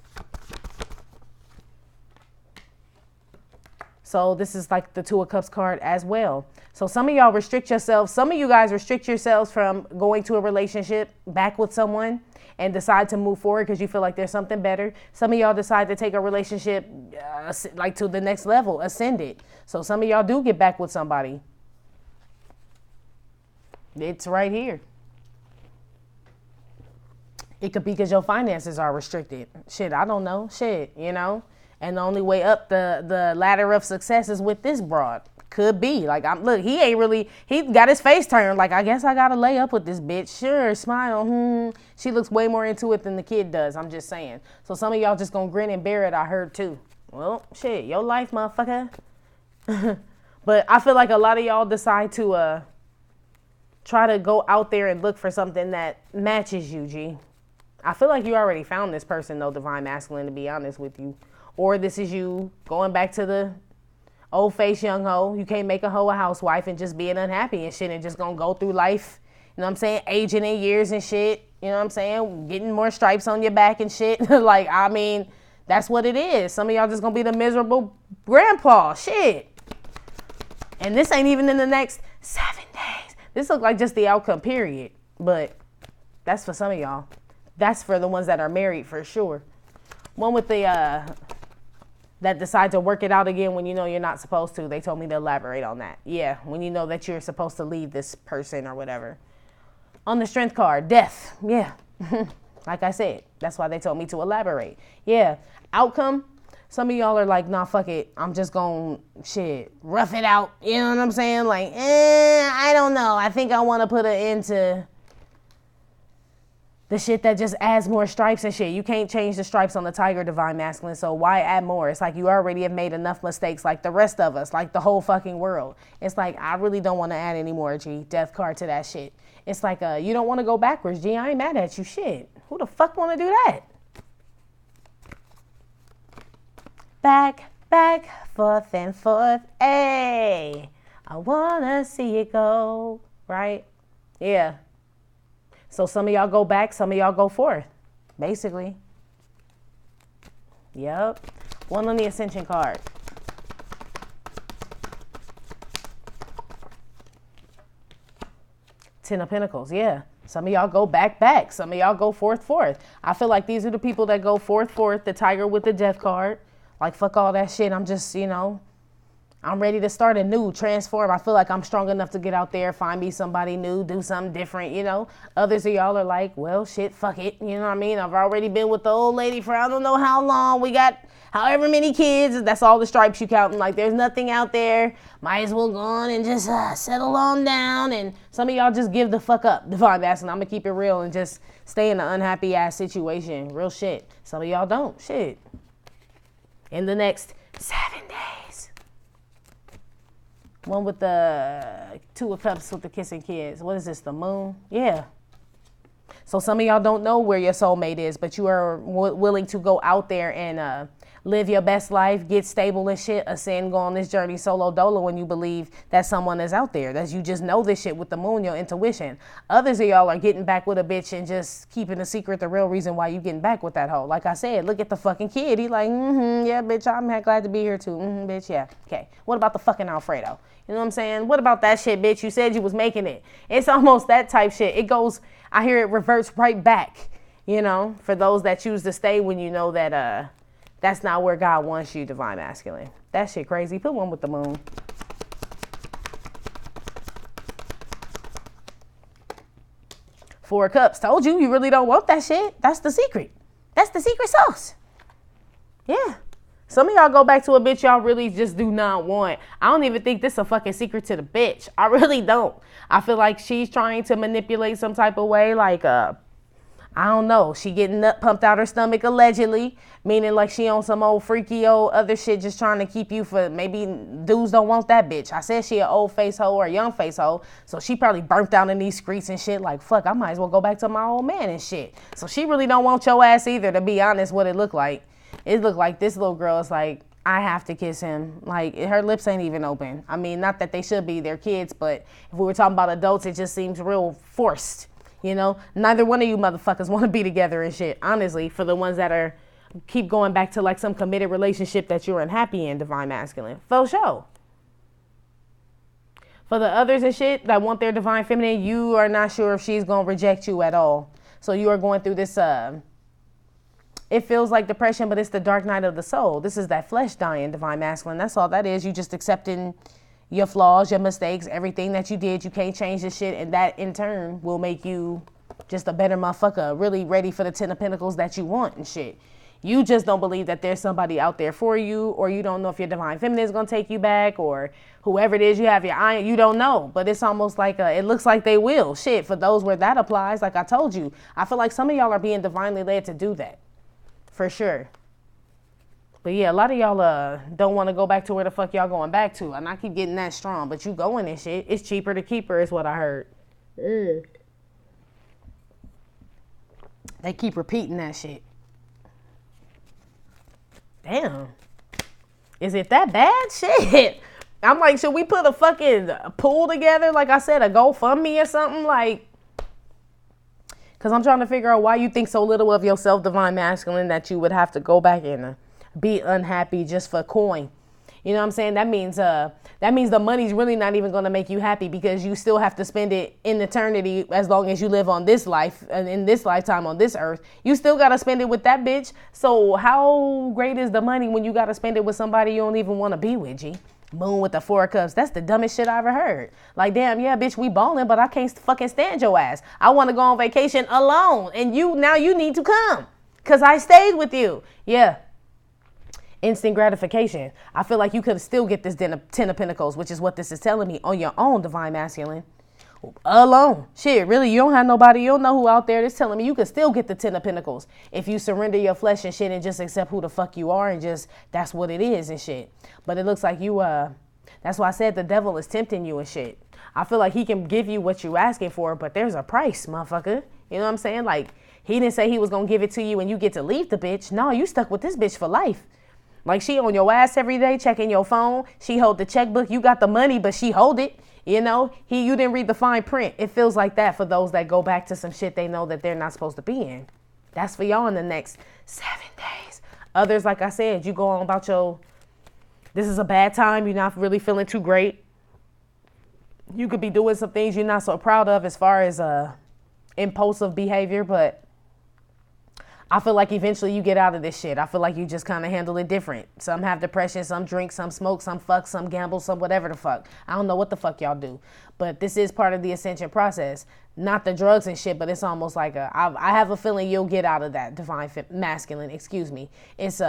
So this is like the Two of Cups card as well. So some of y'all restrict yourselves. Some of you guys restrict yourselves from going to a relationship back with someone and decide to move forward because you feel like there's something better. Some of y'all decide to take a relationship like to the next level, ascend it. So some of y'all do get back with somebody. It's right here. It could be because your finances are restricted. Shit, I don't know. Shit, you know. And the only way up the ladder of success is with this broad. Could be. Like, look, he got his face turned. Like, I guess I got to lay up with this bitch. Sure, smile. She looks way more into it than the kid does. I'm just saying. So some of y'all just going to grin and bear it, I heard, too. Well, shit, your life, motherfucker. But I feel like a lot of y'all decide to try to go out there and look for something that matches you, G. I feel like you already found this person, though, Divine Masculine, to be honest with you. Or this is you going back to the old face young hoe. You can't make a hoe a housewife and just being unhappy and shit and just gonna go through life, you know what I'm saying, aging in years and shit, you know what I'm saying, getting more stripes on your back and shit. Like, I mean, that's what it is. Some of y'all just gonna be the miserable grandpa, shit. And this ain't even in the next 7 days. This look like just the outcome, period. But that's for some of y'all. That's for the ones that are married for sure. One with the that decide to work it out again when you know you're not supposed to. They told me to elaborate on that. Yeah, when you know that you're supposed to leave this person or whatever. On the strength card, death. Yeah. Like I said, that's why they told me to elaborate. Yeah. Outcome. Some of y'all are like, nah, fuck it. I'm just going to rough it out. You know what I'm saying? Like, I don't know. I think I want to put an end to the shit that just adds more stripes and shit. You can't change the stripes on the tiger, Divine Masculine, so why add more? It's like you already have made enough mistakes like the rest of us, like the whole fucking world. It's like, I really don't want to add any more, G. Death card to that shit. It's like, you don't want to go backwards, G. I ain't mad at you, shit. Who the fuck want to do that? Back, forth and forth, ay. I want to see it go, right? Yeah. So some of y'all go back, some of y'all go forth, basically. Yep. One on the ascension card. Ten of Pentacles, yeah. Some of y'all go back. Some of y'all go forth. I feel like these are the people that go forth. The tiger with the death card. Like, fuck all that shit. I'm just, I'm ready to start anew, transform. I feel like I'm strong enough to get out there, find me somebody new, do something different, Others of y'all are like, well, shit, fuck it. You know what I mean? I've already been with the old lady for I don't know how long. We got however many kids. That's all the stripes you counting. Like, there's nothing out there. Might as well go on and just settle on down. And some of y'all just give the fuck up, Divine Masculine. I'm going to keep it real and just stay in an unhappy ass situation. Real shit. Some of y'all don't. Shit. In the next 7 days. One with the Two of Cups with the kissing kids. What is this, the moon? Yeah. So some of y'all don't know where your soulmate is, but you are willing to go out there and live your best life, get stable and shit, ascend, go on this journey solo dolo when you believe that someone is out there. That you just know this shit with the moon, your intuition. Others of y'all are getting back with a bitch and just keeping a secret the real reason why you getting back with that hoe. Like I said, look at the fucking kid. He like, yeah, bitch, I'm glad to be here too. Bitch, yeah. Okay. What about the fucking Alfredo? You know what I'm saying? What about that shit, bitch? You said you was making it. It's almost that type shit. It goes, I hear it reverts right back, for those that choose to stay when you know that that's not where God wants you, Divine Masculine. That shit crazy. Put one with the moon. Four of Cups. Told you really don't want that shit. That's the secret. That's the secret sauce. Yeah. Some of y'all go back to a bitch y'all really just do not want. I don't even think this is a fucking secret to the bitch. I really don't. I feel like she's trying to manipulate some type of way. Like, I don't know. She getting nut pumped out her stomach allegedly. Meaning like she on some old freaky old other shit just trying to keep you for maybe dudes don't want that bitch. I said she an old face hoe or a young face hoe. So she probably burnt down in these streets and shit like, fuck, I might as well go back to my old man and shit. So she really don't want your ass either, to be honest, what it looked like. It looked like this little girl is like, I have to kiss him. Like, her lips ain't even open. I mean, not that they should be, they're kids, but if we were talking about adults, it just seems real forced. Neither one of you motherfuckers want to be together and shit. Honestly, for the ones that are keep going back to like some committed relationship that you're unhappy in, divine masculine. For sure. For the others and shit that want their divine feminine, you are not sure if she's going to reject you at all. So you are going through this, it feels like depression, but it's the dark night of the soul. This is that flesh dying, divine masculine. That's all that is. You just accepting your flaws, your mistakes, everything that you did. You can't change this shit. And that in turn will make you just a better motherfucker, really ready for the 10 of Pentacles that you want and shit. You just don't believe that there's somebody out there for you, or you don't know if your divine feminine is going to take you back, or whoever it is you have your eye on, you don't know. But it's almost like it looks like they will. Shit, for those where that applies, like I told you, I feel like some of y'all are being divinely led to do that. For sure. But yeah, a lot of y'all don't want to go back to where the fuck y'all going back to. And I keep getting that strong, but you going and shit. It's cheaper to keep her is what I heard. They keep repeating that shit. Damn. Is it that bad? Shit. I'm like, should we put a fucking pool together? Like I said, a GoFundMe or something? Like, because I'm trying to figure out why you think so little of yourself, divine masculine, that you would have to go back and be unhappy just for coin. You know what I'm saying? That means the money's really not even going to make you happy, because you still have to spend it in eternity. As long as you live on this life and in this lifetime on this earth, you still got to spend it with that bitch. So how great is the money when you got to spend it with somebody you don't even want to be with, G? Moon with the 4 of Cups. That's the dumbest shit I ever heard. Like, damn, yeah, bitch, we ballin', but I can't fucking stand your ass. I want to go on vacation alone, and now you need to come because I stayed with you. Yeah. Instant gratification. I feel like you could still get this 10 of Pentacles, which is what this is telling me, on your own, divine masculine. Alone. Shit, really, you don't have nobody. You don't know who out there that's telling me you could still get the 10 of Pentacles if you surrender your flesh and shit and just accept who the fuck you are and just, that's what it is and shit. But it looks like you, that's why I said the devil is tempting you and shit. I feel like he can give you what you asking for, but there's a price, motherfucker. You know what I'm saying? Like, he didn't say he was going to give it to you and you get to leave the bitch. No, you stuck with this bitch for life. Like, she on your ass every day, checking your phone. She hold the checkbook. You got the money, but she hold it. You know, you didn't read the fine print. It feels like that for those that go back to some shit they know that they're not supposed to be in. That's for y'all in the next 7 days. Others, like I said, you go on about this is a bad time. You're not really feeling too great. You could be doing some things you're not so proud of as far as impulsive behavior, but I feel like eventually you get out of this shit. I feel like you just kind of handle it different. Some have depression, some drink, some smoke, some fuck, some gamble, some whatever the fuck. I don't know what the fuck y'all do. But this is part of the ascension process. Not the drugs and shit, but it's almost like I have a feeling you'll get out of that, divine masculine, excuse me. It's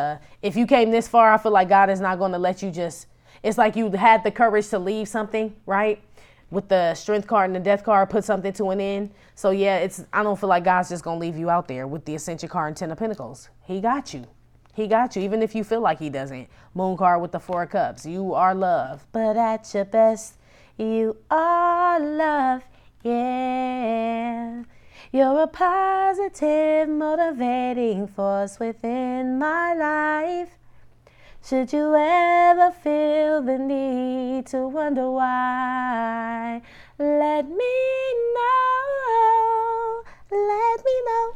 if you came this far, I feel like God is not going to let you just, it's like you had the courage to leave something, right? With the strength card and the death card, put something to an end. So yeah, I don't feel like God's just going to leave you out there with the ascension card and 10 of Pentacles. He got you. He got you, even if you feel like he doesn't. Moon card with the 4 of Cups. You are love, but at your best, you are love. Yeah. You're a positive, motivating force within my life. Should you ever feel the need to wonder why, let me know, let me know,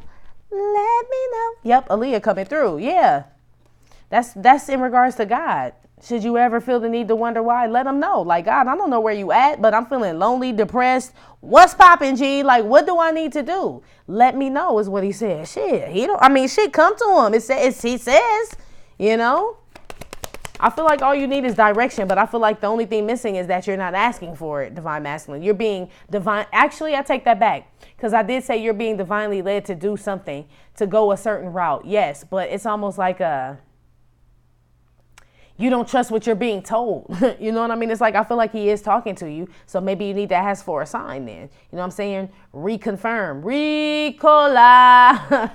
let me know. Yep, Aaliyah coming through, yeah. That's in regards to God. Should you ever feel the need to wonder why, let him know. Like, God, I don't know where you at, but I'm feeling lonely, depressed. What's popping, G? Like, what do I need to do? Let me know is what he said. Shit, shit, come to him. He says, you know. I feel like all you need is direction, but I feel like the only thing missing is that you're not asking for it, divine masculine. You're being divine. Actually, I take that back, because I did say you're being divinely led to do something, to go a certain route. Yes, but it's almost like you don't trust what you're being told. You know what I mean? It's like, I feel like he is talking to you. So maybe you need to ask for a sign then. You know what I'm saying? Reconfirm. Recola.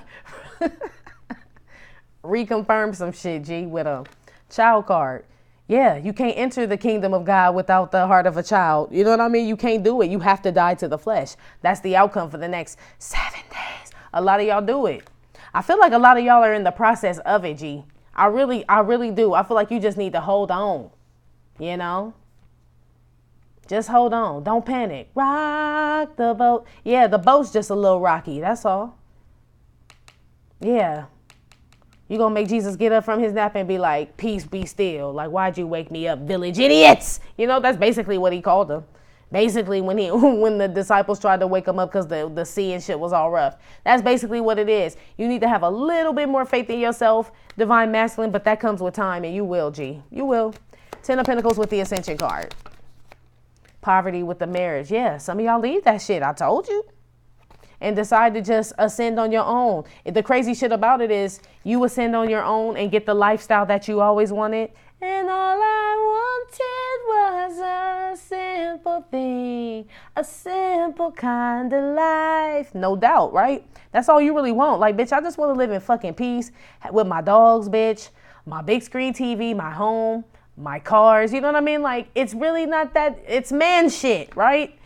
Reconfirm some shit, G, with a child card. Yeah, you can't enter the kingdom of God without the heart of a child. You know what I mean? You can't do it. You have to die to the flesh. That's the outcome for the next 7 days. A lot of y'all do it. I feel like a lot of y'all are in the process of it, G. I really do. I feel like you just need to hold on, you know? Just hold on. Don't panic. Rock the boat. Yeah, the boat's just a little rocky. That's all. Yeah. You gonna make Jesus get up from his nap and be like, peace be still. Like, why'd you wake me up, village idiots? You know, that's basically what he called them. Basically, when when the disciples tried to wake him up because the sea and shit was all rough. That's basically what it is. You need to have a little bit more faith in yourself, divine masculine, but that comes with time, and you will, G. You will. 10 of Pentacles with the Ascension card. Poverty with the marriage. Yeah, some of y'all leave that shit. I told you. And decide to just ascend on your own. The crazy shit about it is you ascend on your own and get the lifestyle that you always wanted. And all I wanted was a simple thing, a simple kind of life. No doubt, right? That's all you really want. Like, bitch, I just want to live in fucking peace with my dogs, bitch, my big screen TV, my home, my cars. You know what I mean? Like, it's really not that, it's man shit, right?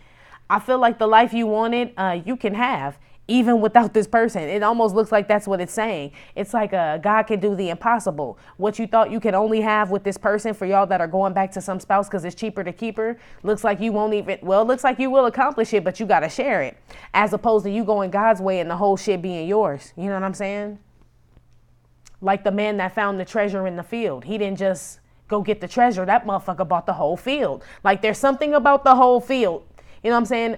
I feel like the life you wanted, you can have, even without this person. It almost looks like that's what it's saying. It's like God can do the impossible. What you thought you could only have with this person, for y'all that are going back to some spouse because it's cheaper to keep her, looks like you won't even, well, it looks like you will accomplish it, but you got to share it. As opposed to you going God's way and the whole shit being yours. You know what I'm saying? Like the man that found the treasure in the field. He didn't just go get the treasure. That motherfucker bought the whole field. Like, there's something about the whole field. You know what I'm saying?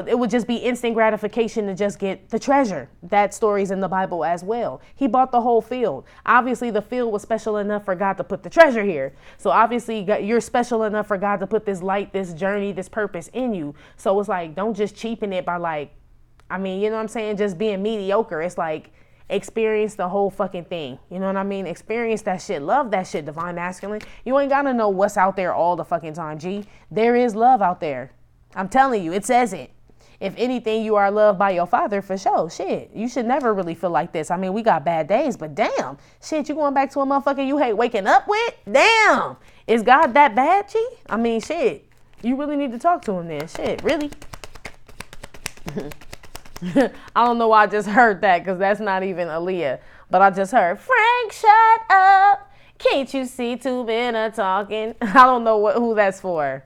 It would just be instant gratification to just get the treasure. That story's in the Bible as well. He bought the whole field. Obviously, the field was special enough for God to put the treasure here. So obviously, you're special enough for God to put this light, this journey, this purpose in you. So it's like, don't just cheapen it by like, I mean, you know what I'm saying? Just being mediocre. It's like, experience the whole fucking thing. You know what I mean? Experience that shit. Love that shit, divine masculine. You ain't got to know what's out there all the fucking time, G. There is love out there. I'm telling you, it says it. If anything, you are loved by your father for sure. Shit, you should never really feel like this. I mean, we got bad days, but damn, shit, you going back to a motherfucker you hate waking up with? Damn, is God that bad, G? I mean, shit, you really need to talk to him then. Shit, really? I don't know why I just heard that, because that's not even Aaliyah, but I just heard, Frank, shut up. Can't you see two men are talking? I don't know who that's for.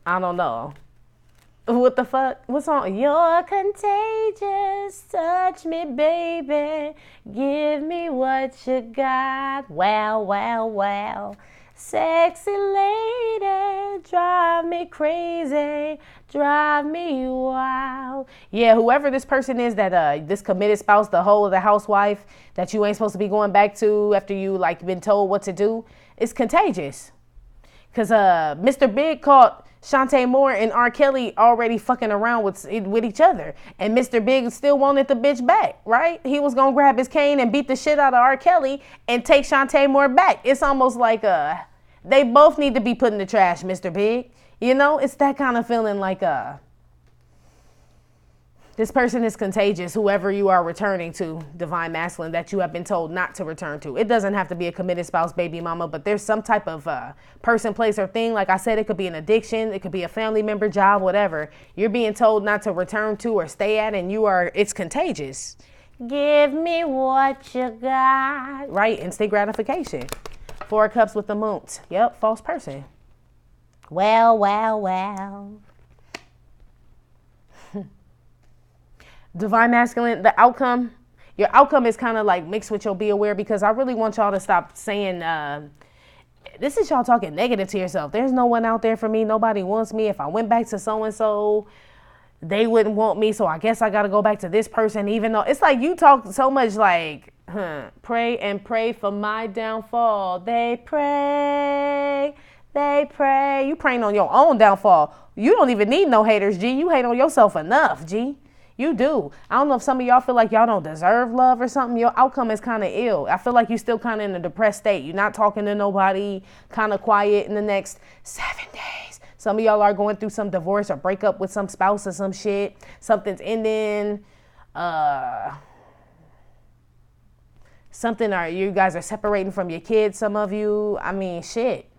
I don't know. What the fuck? What's on? You're contagious. Touch me, baby. Give me what you got. Wow, wow, wow. Sexy lady. Drive me crazy. Drive me wild. Yeah, whoever this person is that this committed spouse, the whole of the housewife that you ain't supposed to be going back to after you like been told what to do, is contagious. Because Mr. Big caught Shantae Moore and R. Kelly already fucking around with each other. And Mr. Big still wanted the bitch back, right? He was going to grab his cane and beat the shit out of R. Kelly and take Shantae Moore back. It's almost like they both need to be put in the trash, Mr. Big. You know, it's that kind of feeling like this person is contagious, whoever you are returning to, divine masculine, that you have been told not to return to. It doesn't have to be a committed spouse, baby mama, but there's some type of person, place, or thing. Like I said, it could be an addiction. It could be a family member, job, whatever. You're being told not to return to or stay at, and it's contagious. Give me what you got. Right, instant gratification. 4 of Cups with the moon. Yep, false person. Well, well, well. Divine masculine, your outcome is kind of like mixed with your be aware, because I really want y'all to stop saying, this is y'all talking negative to yourself. There's no one out there for me. Nobody wants me. If I went back to so-and-so, they wouldn't want me. So I guess I got to go back to this person, even though it's like you talk so much like, pray and pray for my downfall. They pray. You praying on your own downfall. You don't even need no haters, G. You hate on yourself enough, G. You do. I don't know if some of y'all feel like y'all don't deserve love or something. Your outcome is kind of ill. I feel like you're still kind of in a depressed state. You're not talking to nobody, kind of quiet in the next 7 days. Some of y'all are going through some divorce or breakup with some spouse or some shit. Something's ending. You guys are separating from your kids, some of you. I mean, shit.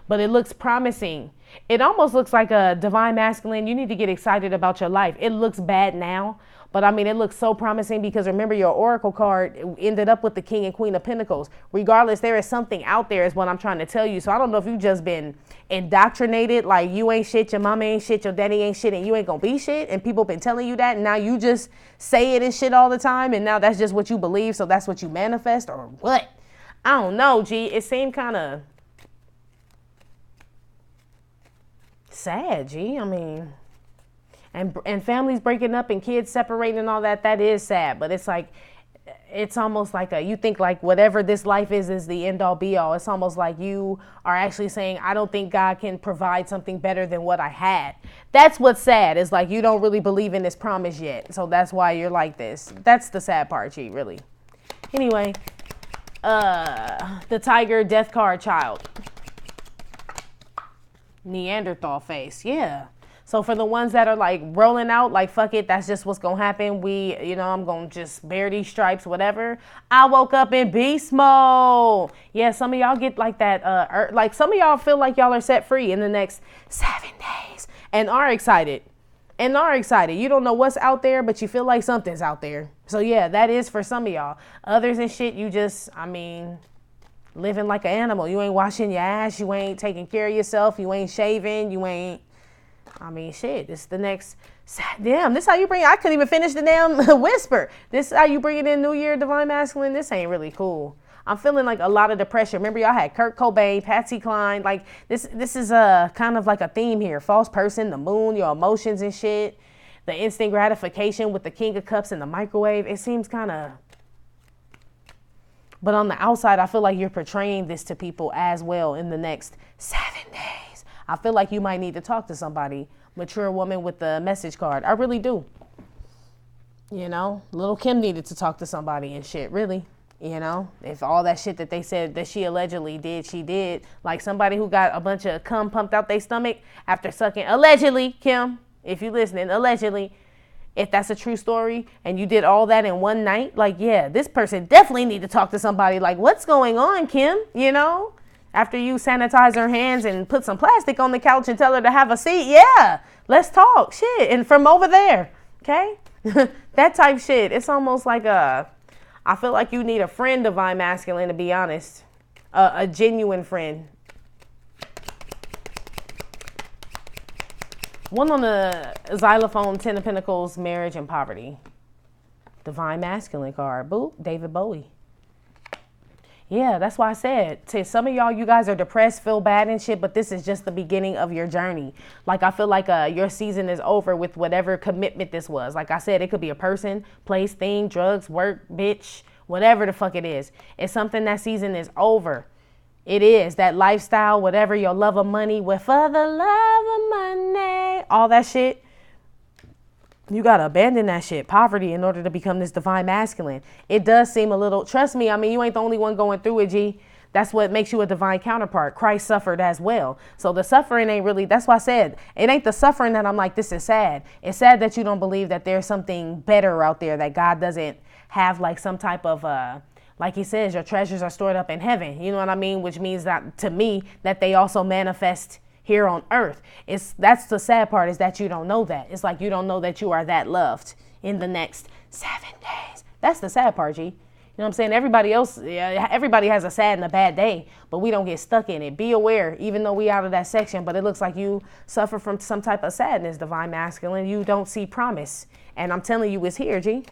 But it looks promising. It almost looks like a divine masculine. You need to get excited about your life. It looks bad now, but I mean, it looks so promising because remember your oracle card ended up with the King and Queen of Pentacles. Regardless, there is something out there is what I'm trying to tell you. So I don't know if you've just been indoctrinated, like you ain't shit, your mama ain't shit, your daddy ain't shit, and you ain't gonna be shit. And people been telling you that, and now you just say it and shit all the time. And now that's just what you believe. So that's what you manifest or what? I don't know, G. It seemed kind of sad, G. I mean, and families breaking up and kids separating and all that, that is sad. But it's like, it's almost like you think like whatever this life is the end all be all. It's almost like you are actually saying, I don't think God can provide something better than what I had. That's what's sad. It's like you don't really believe in this promise yet. So that's why you're like this. That's the sad part, G, really. Anyway, the tiger death card child. Neanderthal face. Yeah. So for the ones that are like rolling out, like, fuck it, that's just what's going to happen. I'm going to just bear these stripes, whatever. I woke up in beast mode. Yeah, some of y'all get like that. Like some of y'all feel like y'all are set free in the next 7 days and are excited. You don't know what's out there, but you feel like something's out there. So yeah, that is for some of y'all. Others and shit, you just, living like an animal. You ain't washing your ass. You ain't taking care of yourself. You ain't shaving. You ain't, shit. This is the next, damn, this how you bring, I couldn't even finish the damn whisper. This is how you bring it in New Year, Divine Masculine. This ain't really cool. I'm feeling like a lot of depression. Remember y'all had Kurt Cobain, Patsy Cline. Like this is a kind of like a theme here. False person, the moon, your emotions and shit. The instant gratification with the King of Cups and the microwave. It seems kind of, but on the outside, I feel like you're portraying this to people as well in the next 7 days. I feel like you might need to talk to somebody, mature woman with the message card. I really do. Little Kim needed to talk to somebody and shit, really. If all that shit that they said that she allegedly did, she did. Like somebody who got a bunch of cum pumped out their stomach after sucking, allegedly, Kim, if you listening, allegedly. If that's a true story and you did all that in one night, like, yeah, this person definitely need to talk to somebody. Like, what's going on, Kim? After you sanitize her hands and put some plastic on the couch and tell her to have a seat. Yeah, let's talk. Shit. And from over there. Okay. That type shit. It's almost like I feel like you need a friend, Divine Masculine, to be honest. A genuine friend. One on the xylophone, 10 of Pentacles, marriage and poverty. Divine Masculine card. Boop, David Bowie. Yeah, that's why I said, to some of y'all, you guys are depressed, feel bad and shit, but this is just the beginning of your journey. Like, I feel like your season is over with whatever commitment this was. Like I said, it could be a person, place, thing, drugs, work, bitch, whatever the fuck it is. It's something that season is over. It is that lifestyle, whatever, your love of money, with for the love of money, all that shit. You got to abandon that shit, poverty, in order to become this Divine Masculine. It does seem a little, trust me, you ain't the only one going through it, G. That's what makes you a divine counterpart. Christ suffered as well. So the suffering ain't really, that's why I said, it ain't the suffering that I'm like, this is sad. It's sad that you don't believe that there's something better out there, that God doesn't have like some type of, like he says, your treasures are stored up in heaven. You know what I mean? Which means that to me, that they also manifest here on earth. That's the sad part, is that you don't know that. It's like you don't know that you are that loved in the next 7 days. That's the sad part, G. You know what I'm saying? Everybody else, everybody has a sad and a bad day, but we don't get stuck in it. Be aware, even though we out of that section, but it looks like you suffer from some type of sadness, Divine Masculine. You don't see promise. And I'm telling you, it's here, G.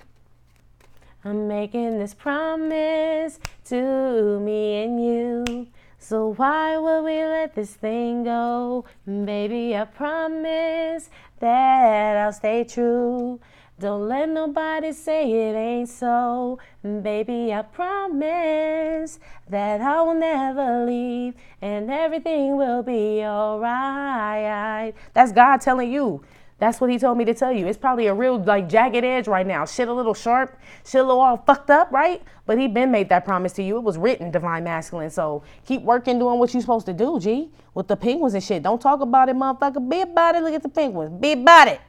I'm making this promise to me and you. So why would we let this thing go? Baby, I promise that I'll stay true. Don't let nobody say it ain't so. Baby, I promise that I will never leave and everything will be all right. That's God telling you. That's what he told me to tell you. It's probably a real like jagged edge right now. Shit a little sharp, shit a little all fucked up, right? But he been made that promise to you. It was written, Divine Masculine. So keep working, doing what you supposed to do, G. With the penguins and shit. Don't talk about it, motherfucker. Be about it. Look at the penguins. Be about it.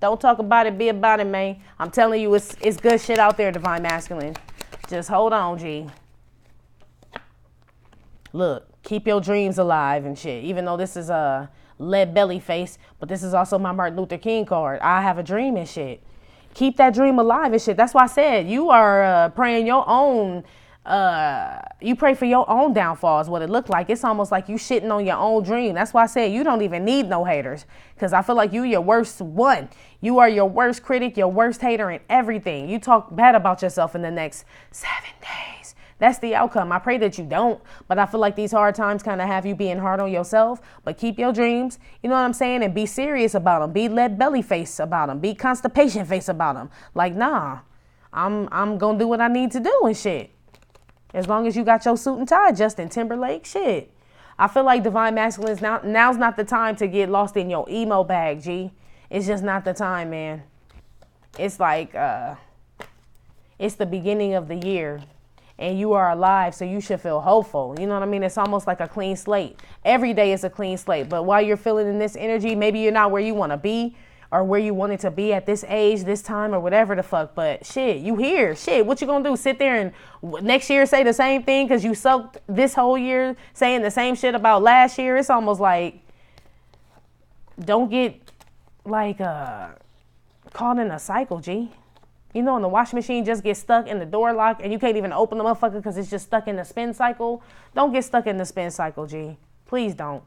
Don't talk about it. Be about it, man. I'm telling you, it's good shit out there, Divine Masculine. Just hold on, G. Look, keep your dreams alive and shit. Even though this is lead belly face, but this is also my Martin Luther King card. I have a dream and shit. Keep that dream alive and shit. That's why I said you are praying your own, you pray for your own downfall is what it looked like. It's almost like you shitting on your own dream. That's why I said you don't even need no haters, because I feel like you your worst one. You are your worst critic, your worst hater and everything. You talk bad about yourself in the next 7 days. That's the outcome. I pray that you don't, but I feel like these hard times kind of have you being hard on yourself. But keep your dreams, you know what I'm saying, and be serious about them. Be lead belly face about them. Be constipation face about them. Like, nah, I'm gonna do what I need to do and shit. As long as you got your suit and tie, Justin Timberlake, shit. I feel like divine masculines, now's not the time to get lost in your emo bag, G. It's just not the time, man. It's like, it's the beginning of the year. And you are alive, so you should feel hopeful. You know what I mean? It's almost like a clean slate. Every day is a clean slate. But while you're feeling in this energy, maybe you're not where you want to be or where you wanted to be at this age, this time, or whatever the fuck. But shit, you here. Shit, what you gonna do? Sit there and next year say the same thing because you sucked this whole year saying the same shit about last year? It's almost like, don't get like caught in a cycle, G. You know, when the washing machine just gets stuck in the door lock and you can't even open the motherfucker because it's just stuck in the spin cycle. Don't get stuck in the spin cycle, G. Please don't.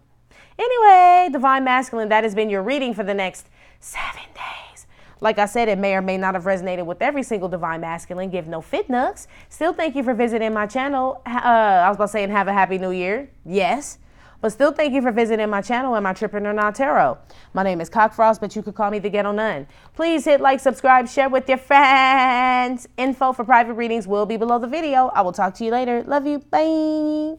Anyway, Divine Masculine, that has been your reading for the next 7 days. Like I said, it may or may not have resonated with every single Divine Masculine. Give no fit nucks. Still, thank you for visiting my channel. I was about to say, and have a happy new year. Yes. But still, thank you for visiting my channel and my Trippin' or Not Tarot. My name is Cockfrost, but you could call me the Ghetto Nun. Please hit like, subscribe, share with your friends. Info for private readings will be below the video. I will talk to you later. Love you. Bye.